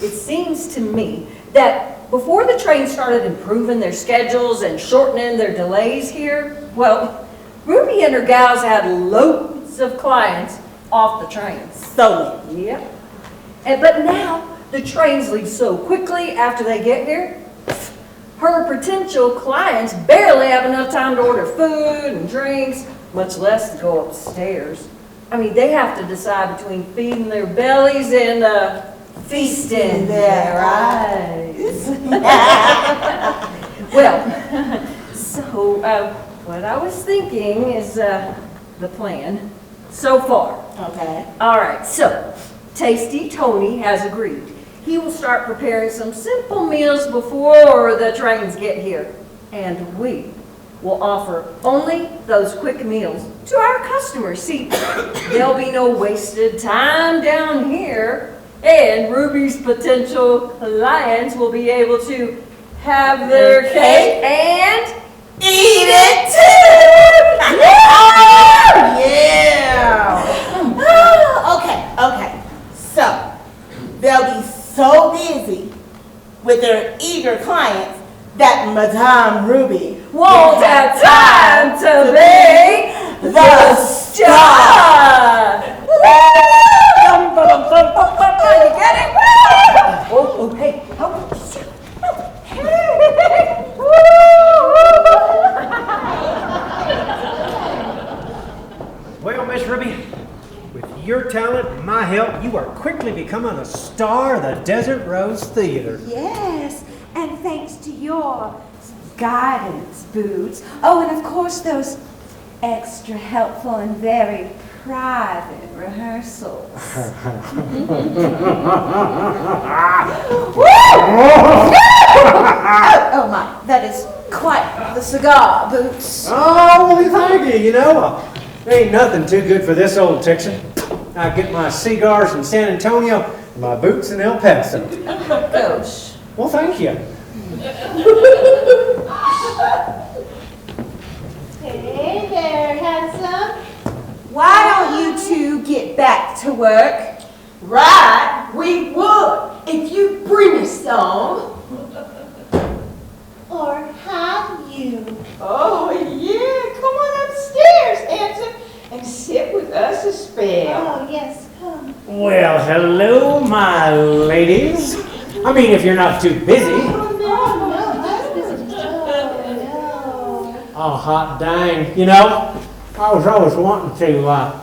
it seems to me that before the train started improving their schedules and shortening their delays here, well, Ruby and her gals had loads of clients off the trains. So, yep. But now, the trains leave so quickly after they get here, her potential clients barely have enough time to order food and drinks, much less to go upstairs. I mean, they have to decide between feeding their bellies and feasting their eyes. Well, so what I was thinking is the plan so far. Okay. All right, so Tasty Tony has agreed. He will start preparing some simple meals before the trains get here. And we will offer only those quick meals to our customers. See, there'll be no wasted time down here, and Ruby's potential clients will be able to have their cake and eat it too! Yeah! Okay. So, they'll be so busy with their eager clients that Madame Ruby won't have time to be the star! You get it? Oh, hey. Well, Miss Ruby, with your talent and my help, you are quickly becoming a star of the Desert Rose Theater. Yes, and thanks to your guidance, Boots. Oh, and of course those extra helpful and very private rehearsals. Oh my, that is quite the cigar, Boots. Oh, well, thank you. You know, ain't nothing too good for this old Texan. I get my cigars in San Antonio and my boots in El Paso. Gosh. Well, thank you. Hey there, handsome. Why don't you two get back to work? Right, we would, if you bring us some. Or have you? Oh, yeah, come on upstairs, handsome, and sit with us a spell. Oh, yes, come. Well, hello, my ladies. I mean, if you're not too busy. Oh, no, I'm busy. Oh, no. Oh, hot dang. You know, I was always wanting to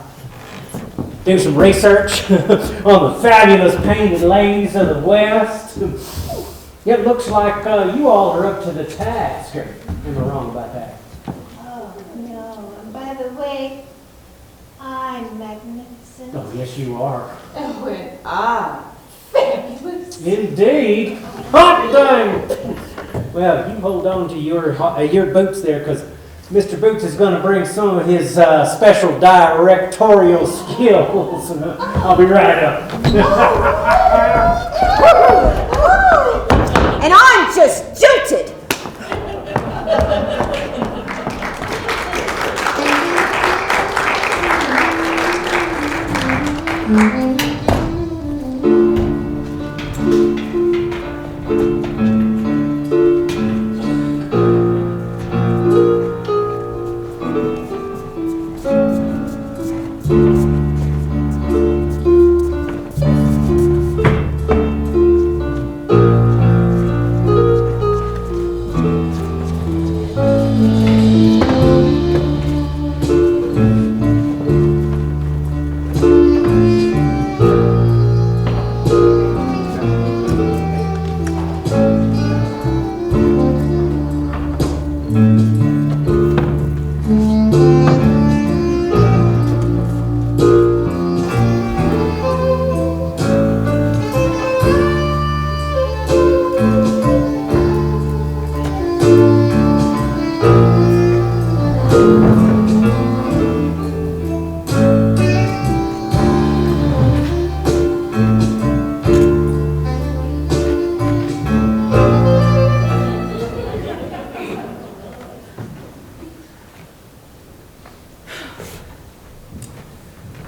do some research on the fabulous painted ladies of the West. It looks like you all are up to the task. Am I wrong about that? Oh, no. And by the way, I'm magnificent. Oh, yes, you are. Oh, and I'm fabulous. Indeed. Hot dang! Well, you hold on to your boots there, because Mr. Boots is going to bring some of his special directorial skills. I'll be right up. And I'm just jilted.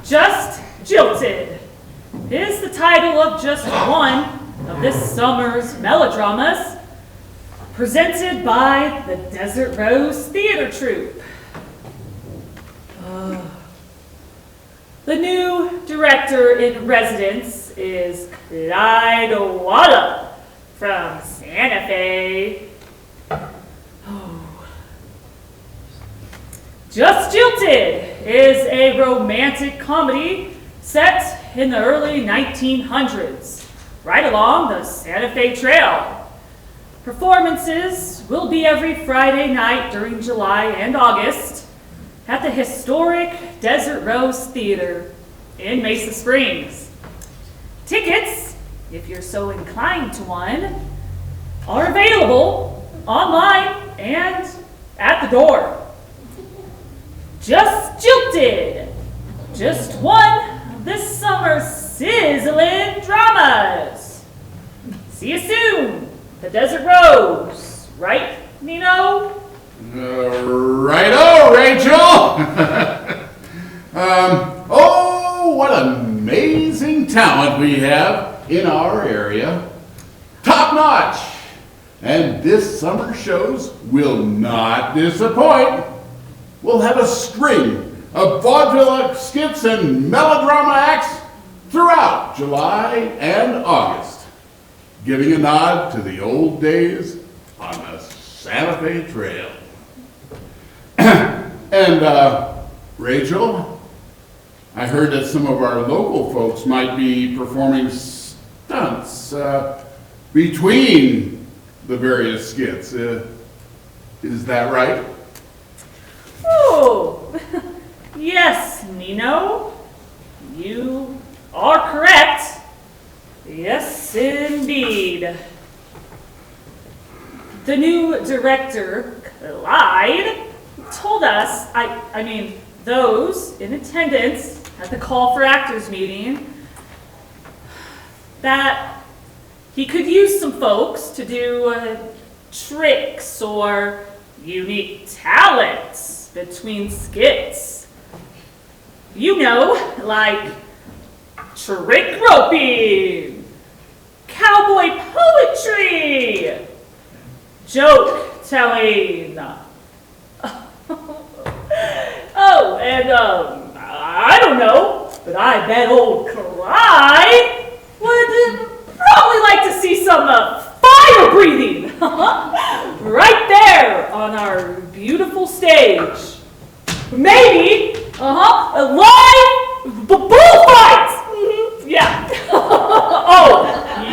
Just Jilted is the title of just one of this summer's melodramas, presented by the Desert Rose Theater Troupe. The new director in residence is Clyde Walla from Santa Fe. Just Jilted is a romantic comedy set in the early 1900s, right along the Santa Fe Trail. Performances will be every Friday night during July and August at the historic Desert Rose Theater in Mesa Springs. Tickets, if you're so inclined to one, are available online and at the door. Just Jilted, just one of this summer's sizzling dramas. See you soon, the Desert Rose, right, Nino? Righto, Rachel! Oh, what amazing talent we have in our area. Top notch! And this summer's shows will not disappoint. We'll have a string of vaudeville skits and melodrama acts throughout July and August, giving a nod to the old days on the Santa Fe Trail. And, Rachel, I heard that some of our local folks might be performing stunts between the various skits. Is that right? Oh, yes, Nino. You are correct. Yes, indeed. The new director, Clyde, told us, I mean, those in attendance at the Call for Actors meeting, that he could use some folks to do tricks or unique talents between skits. You know, like trick roping, cowboy poetry, joke telling. Oh, and I don't know, but I bet old Clyde would probably like to see some fire breathing right there on our beautiful stage. Maybe, a live bullfight. Yeah. Oh,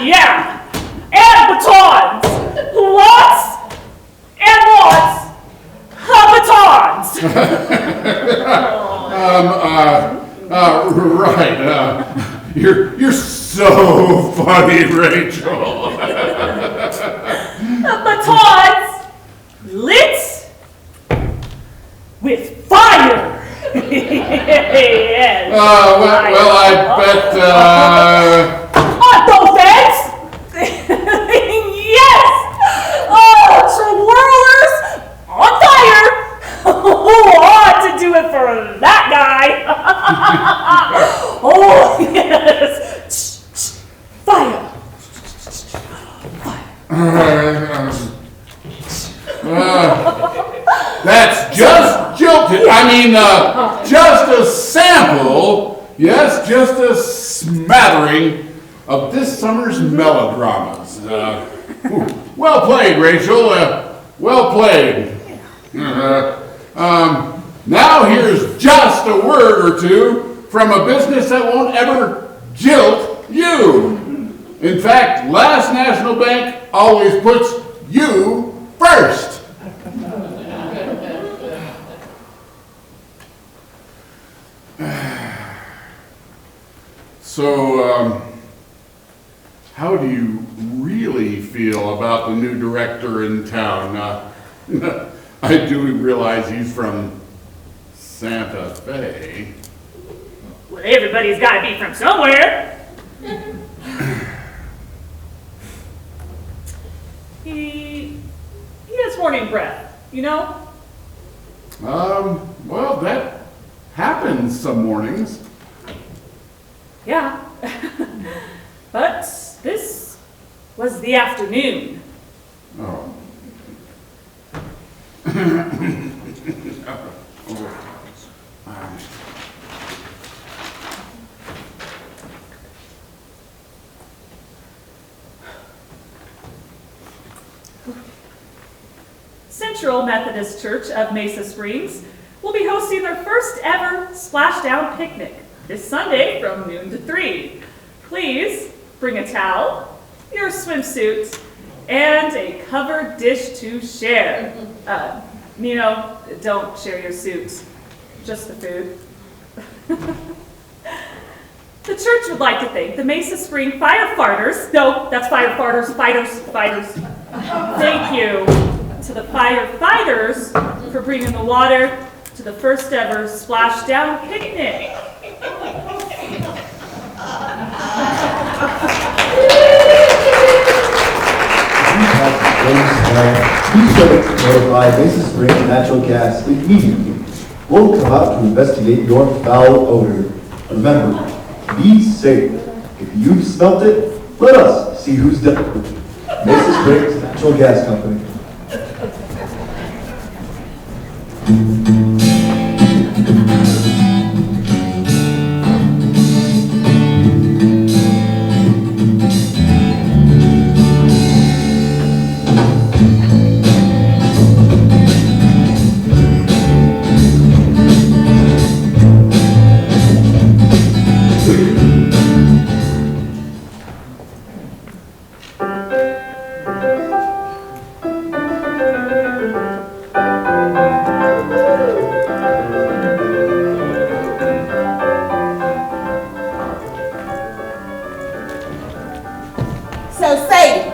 yeah. And batons. Lots and lots of batons. Right. You're so funny, Rachel. Batons lit with fire. Yes. Well, I bet, on both ends? Yes! Twirlers on fire! Oh, I ought to do it for that guy! Oh, yes! Fire! That's just Jilted. I mean, just a sample, yes, just a smattering of this summer's melodramas. Well played, Rachel. Well played. Now here's just a word or two from a business that won't ever jilt you. In fact, Last National Bank always puts you first. So, how do you really feel about the new director in town? I do realize he's from Santa Fe. Well, everybody's got to be from somewhere. He has morning breath, you know? Well, that happens some mornings. Yeah. But this was the afternoon. Oh. Central Methodist Church of Mesa Springs will be hosting their first ever splashdown picnic this Sunday from noon to 3. Please bring a towel, your swimsuit, and a covered dish to share. Nino, don't share your suit, just the food. The church would like to thank the Mesa Spring firefighters. No, that's firefighters, fighters. Thank you to the firefighters for bringing the water to the first ever splashdown picnic. Be sure to notify Mesa Springs Natural Gas immediately. We'll come out to investigate your foul odor. Remember, be safe. If you've smelt it, let us see who's done it. Mesa Springs Natural Gas Company. So, Sadie,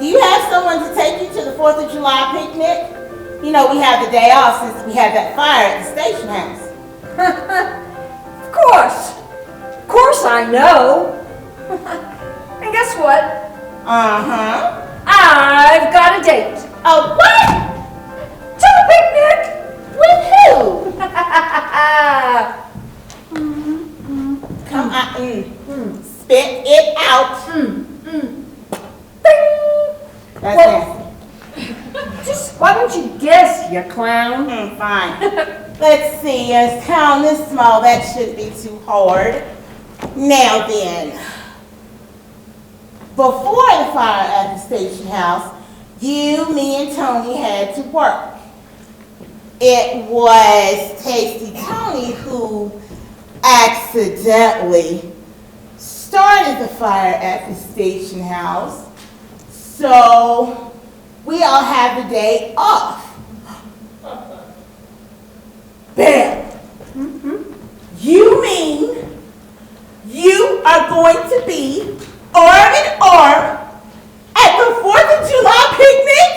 do you have someone to take you to the 4th of July picnic? You know, we have the day off since we had that fire at the station house. Of course. Of course I know. And guess what? Uh-huh. I've got a date. A what? To the picnic. With who? Come on. Spit it out. That's Well, just why don't you guess, you clown? fine. Let's see, in a town this small, that shouldn't be too hard. Now then, before the fire at the station house, you, me, and Tony had to work. It was Tasty Tony who accidentally started the fire at the station house, so we all have the day off. Bam! You mean you are going to be arm in arm at the 4th of July picnic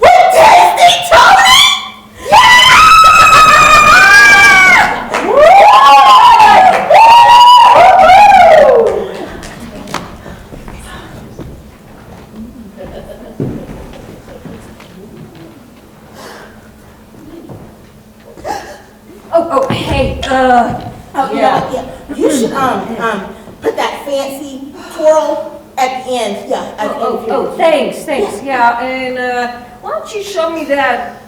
with Tasty Tony? Yeah! Hey, yeah. You should put that fancy twirl at the end. Yeah. Thanks. Yeah, and why don't you show me that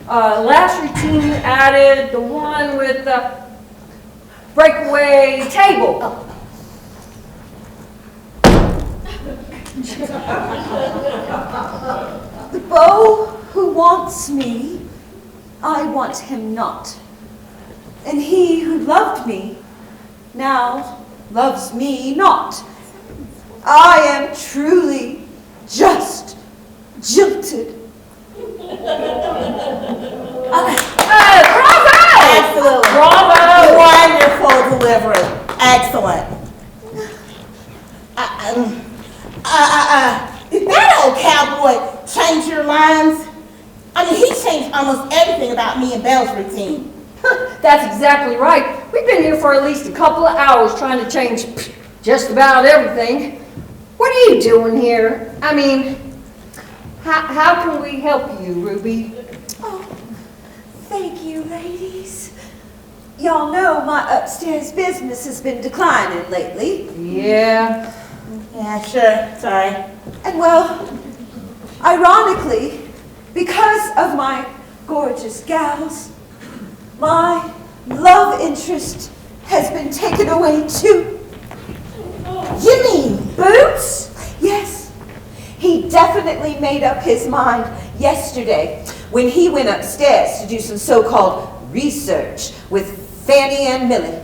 last routine you added, the one with the breakaway table. The beau who wants me, I want him not. And he who loved me, now loves me not. I am truly just jilted. Bravo! Absolutely. Bravo! Wonderful delivery. Excellent. Did that old cowboy change your lines? I mean, he changed almost everything about me and Belle's routine. That's exactly right. We've been here for at least a couple of hours trying to change just about everything. What are you doing here? I mean, how can we help you, Ruby? Oh, thank you, ladies. y'all know my upstairs business has been declining lately. Yeah. Yeah, sure. Sorry. And well, ironically, because of my gorgeous gals, my love interest has been taken away too. You mean Boots? Yes. He definitely made up his mind yesterday when he went upstairs to do some so-called research with Fanny and Millie.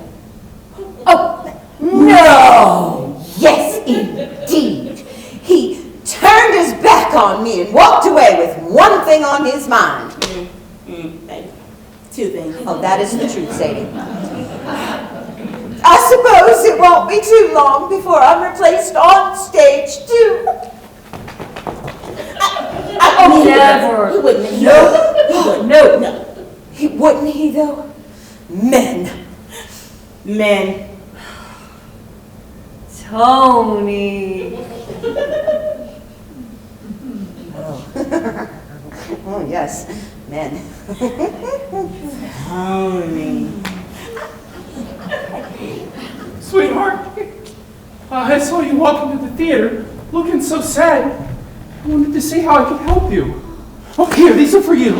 Oh, no! Yes, indeed. He turned his back on me and walked away with one thing on his mind. Two things. Oh, that is the truth, Sadie. I suppose it won't be too long before I'm replaced on stage, too. Never. He wouldn't. No. He wouldn't he, though? Men. Tony. Oh, yes, men. Tony. Sweetheart, I saw you walk into the theater looking so sad. I wanted to see how I could help you. Oh, here, these are for you.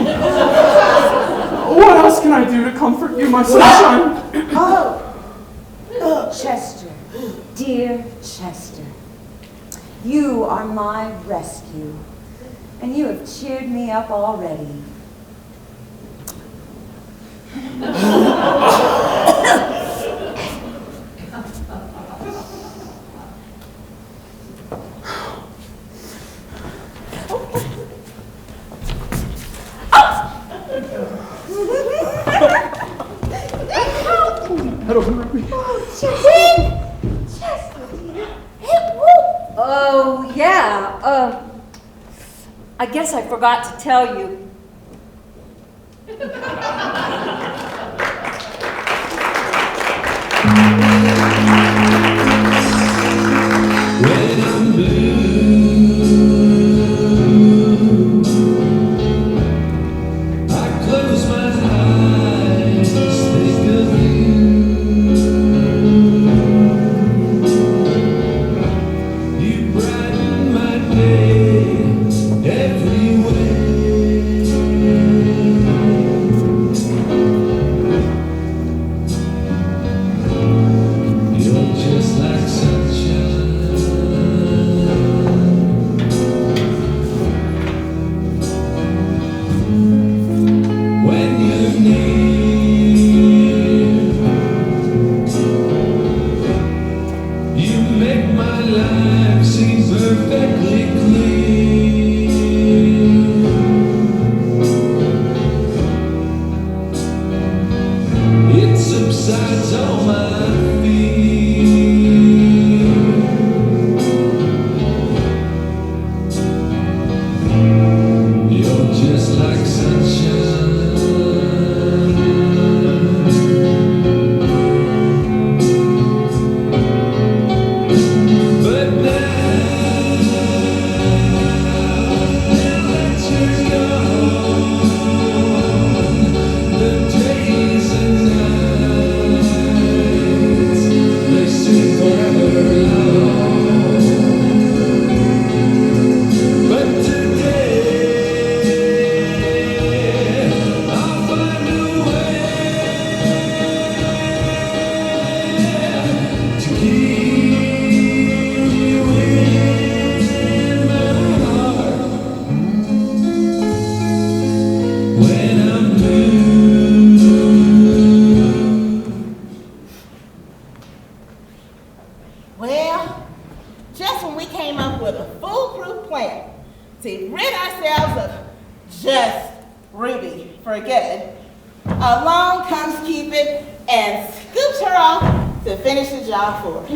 What else can I do to comfort you, my sunshine? Oh, Chester, dear Chester, you are my rescue, and you have cheered me up already. Oh, yeah. I guess I forgot to tell you. When I'm blue, I close my eyes, think of you brighten my day every way. You're just like sunshine. When you're near, you make my life seem perfectly clear. It subsides all my fear. You're just like sunshine. But now that you're gone, the days and nights, they seem forever long. But today I'll find a way to keep you in my heart. When I'm blue, Well, just when we came up with a foolproof plan to rid ourselves of just Ruby for good, along comes Cupid and scoops her off to finish the job for us.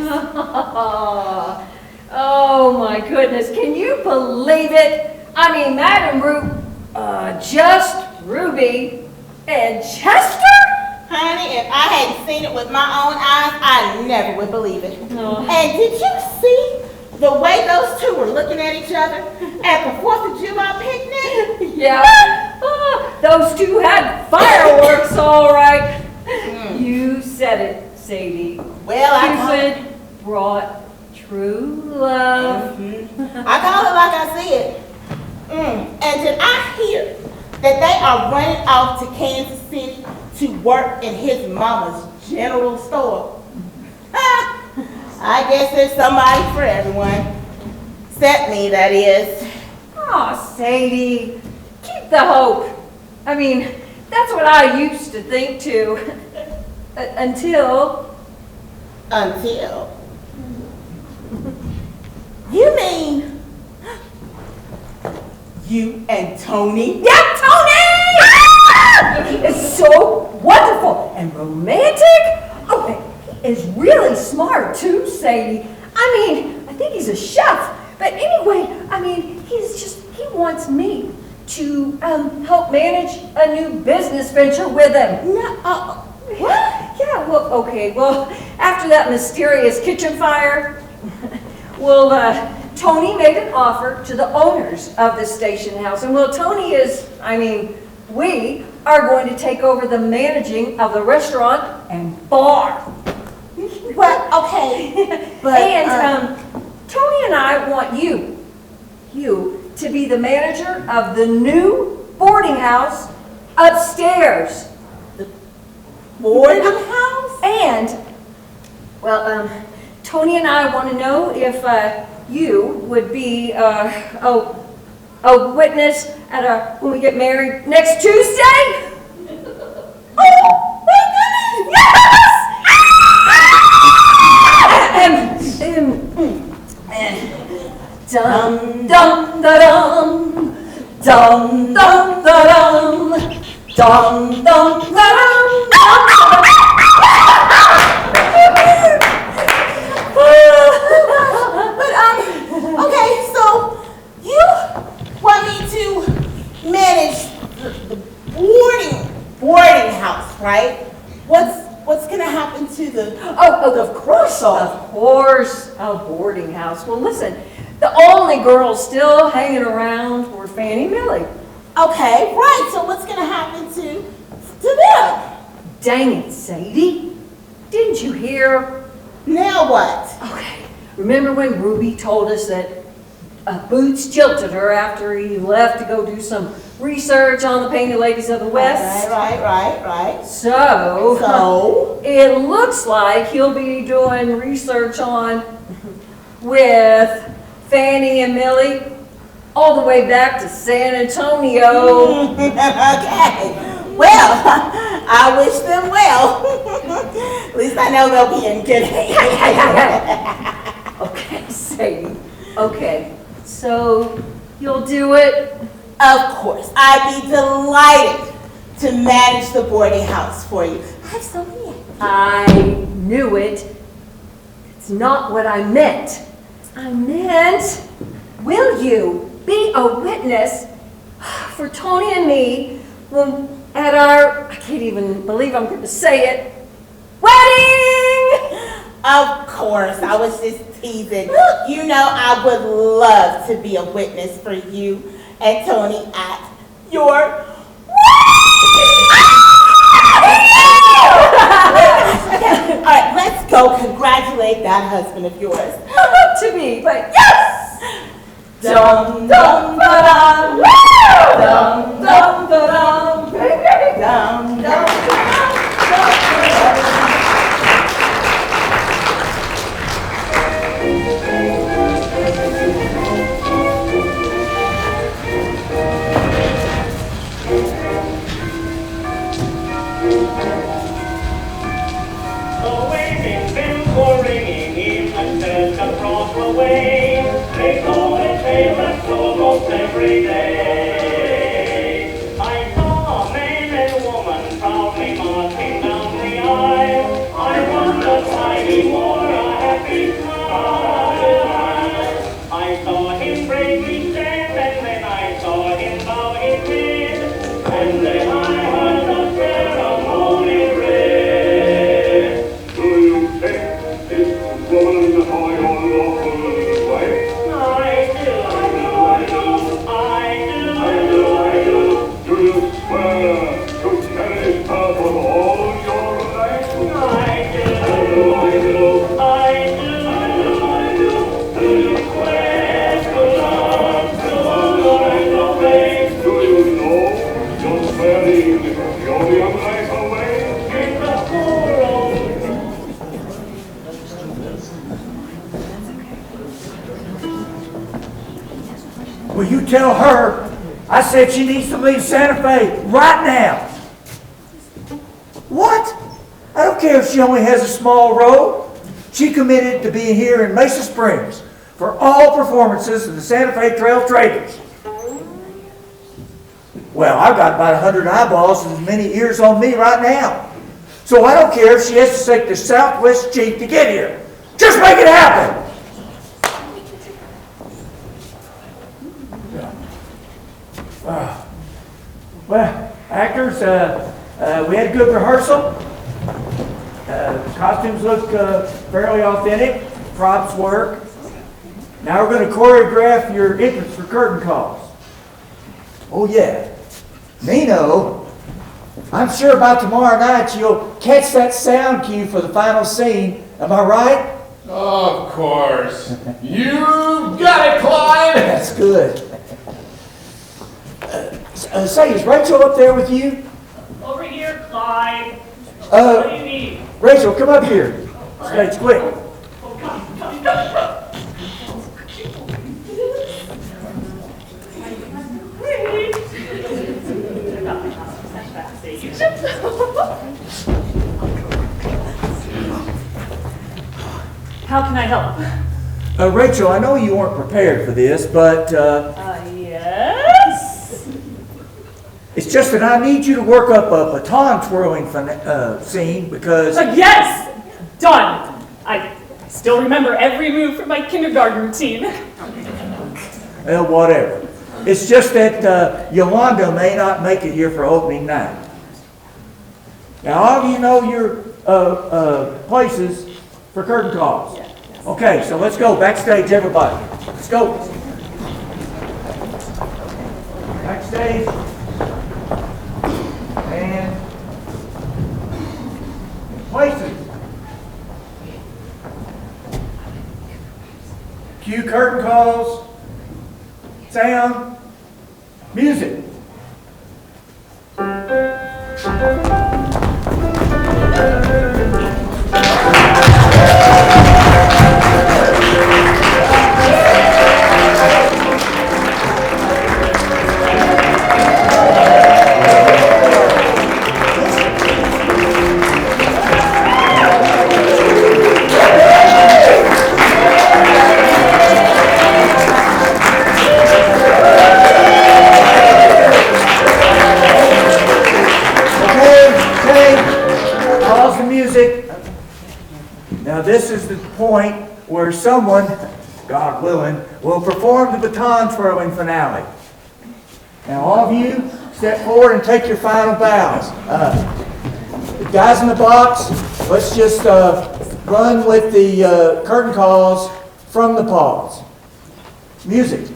Oh my goodness, can you believe it? I mean, Madam just Ruby and Chester? Honey, if I hadn't seen it with my own eyes, I never would believe it. No. And did you see the way those two were looking at each other at the 4th of July picnic? Yeah. Those two had fireworks, all right. You said it, Sadie. Well, Cupid brought true love. I call it like I see it. And did I hear that they are running off to Kansas City to work in his mama's general store? I guess there's somebody for everyone. Except me, that is. Oh, Sadie, keep the hope. I mean, that's what I used to think too. Until. You mean you and Tony? Yeah, Tony! He is so wonderful and romantic. Oh, and he is really smart too, Sadie. I mean, I think he's a chef. But anyway, I mean, he wants me to help manage a new business venture with him. No, what? Yeah, well, okay. Well, after that mysterious kitchen fire, well, Tony made an offer to the owners of the station house. And well, we are going to take over the managing of the restaurant and bar. Well, okay. But, and Tony and I want you to be the manager of the new boarding house upstairs. The boarding house? And, well, Tony and I want to know if you would be a witness at when we get married next Tuesday. Oh, my goodness! Yes! Dum dum da dum, dum dum da dum, dum dum da dum. But okay, so you want me to manage the boarding house, right? What's gonna happen to the Of course, a boarding house. Well, listen, the only girls still hanging around were Fannie Millie. Okay, right. So what's gonna happen to them? Dang it, Sadie. Didn't you hear? Now what? Okay. Remember when Ruby told us that Boots jilted her after he left to go do some research on the Painted Ladies of the West? Right. So it looks like he'll be doing research on with Fannie and Millie all the way back to San Antonio. Okay. Well, I wish them well. At least I know they'll be in good hands. Okay, Sadie. Okay. So you'll do it? Of course. I'd be delighted to manage the boarding house for you. I have so many. I knew it. It's not what I meant. I meant, will you be a witness for Tony and me when at our, I can't even believe I'm going to say it, wedding? Of course, I was just teasing. You know I would love to be a witness for you and Tony at your All right, let's go congratulate that husband of yours. Not to me, but yes! Dum dum ba dum, dum dum ba dum, dum dum dum. Across the way, they call it famous almost every day. I saw a man and woman proudly Will you tell her I said she needs to leave Santa Fe right now? What? I don't care if she only has a small role. She committed to being here in Mesa Springs for all performances of the Santa Fe Trail Traitors. Well, I've got about 100 eyeballs and as many ears on me right now. So I don't care if she has to take the Southwest Jeep to get here. Just make it happen! Well, actors, we had a good rehearsal. Costumes look fairly authentic. Props work. Now we're going to choreograph your entrance for curtain calls. Oh yeah. Nino, I'm sure by tomorrow night you'll catch that sound cue for the final scene. Am I right? Of course. You've got it, Clyde! That's good. Say, is Rachel up there with you? Over here, Clyde. What do you need? Rachel, come up here. Stage, quick. How can I help? Rachel, I know you weren't prepared for this, but yes? It's just that I need you to work up a baton twirling scene because... Yes! Done! I still remember every move from my kindergarten routine. Well, whatever. It's just that Yolanda may not make it here for opening night. Now, all of you know your places for curtain calls. Okay, so let's go. Backstage, everybody. Let's go. Backstage. And places. Cue curtain calls. Sound. Music. This is the point where someone, God willing, will perform the baton twirling finale. Now all of you, step forward and take your final bows. The guys in the box, let's just run with the curtain calls from the pause. Music.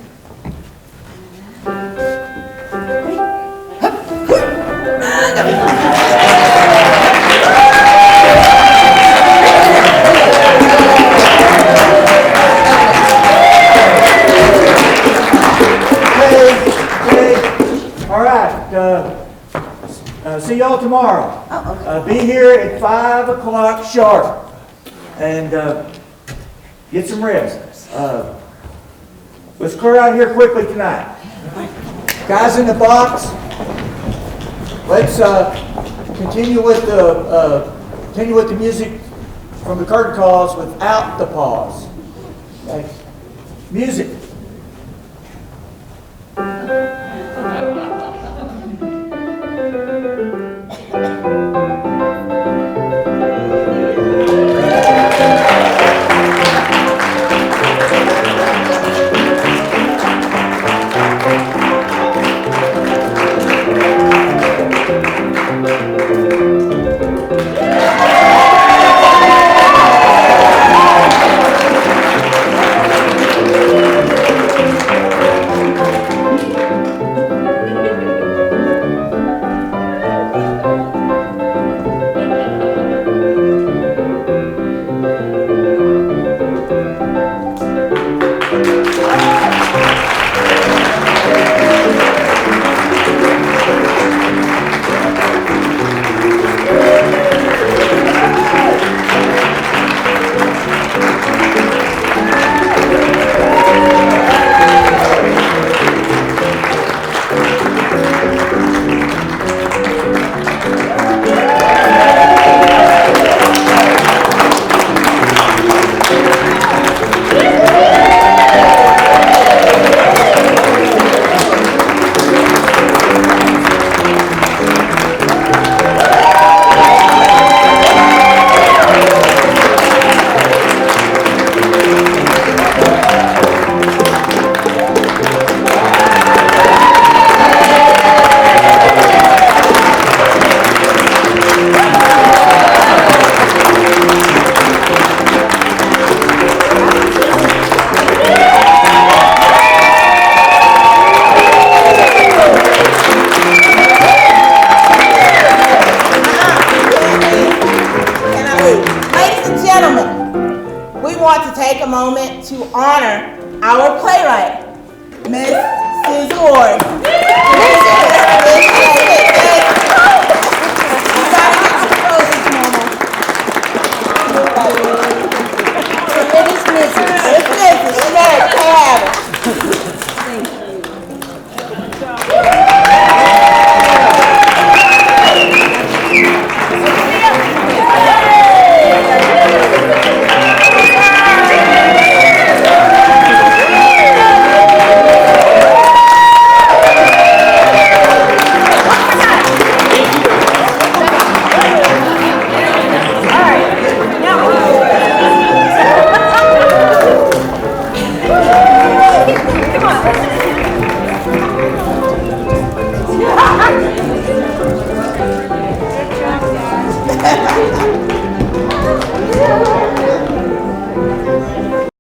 See y'all tomorrow. Oh, okay. Be here at 5 o'clock sharp. And get some rest. Let's clear out here quickly tonight. Guys in the box, let's continue with the music from the curtain calls without the pause. Okay. Music. want to take a moment to honor our playwright, Miss Susan Ward.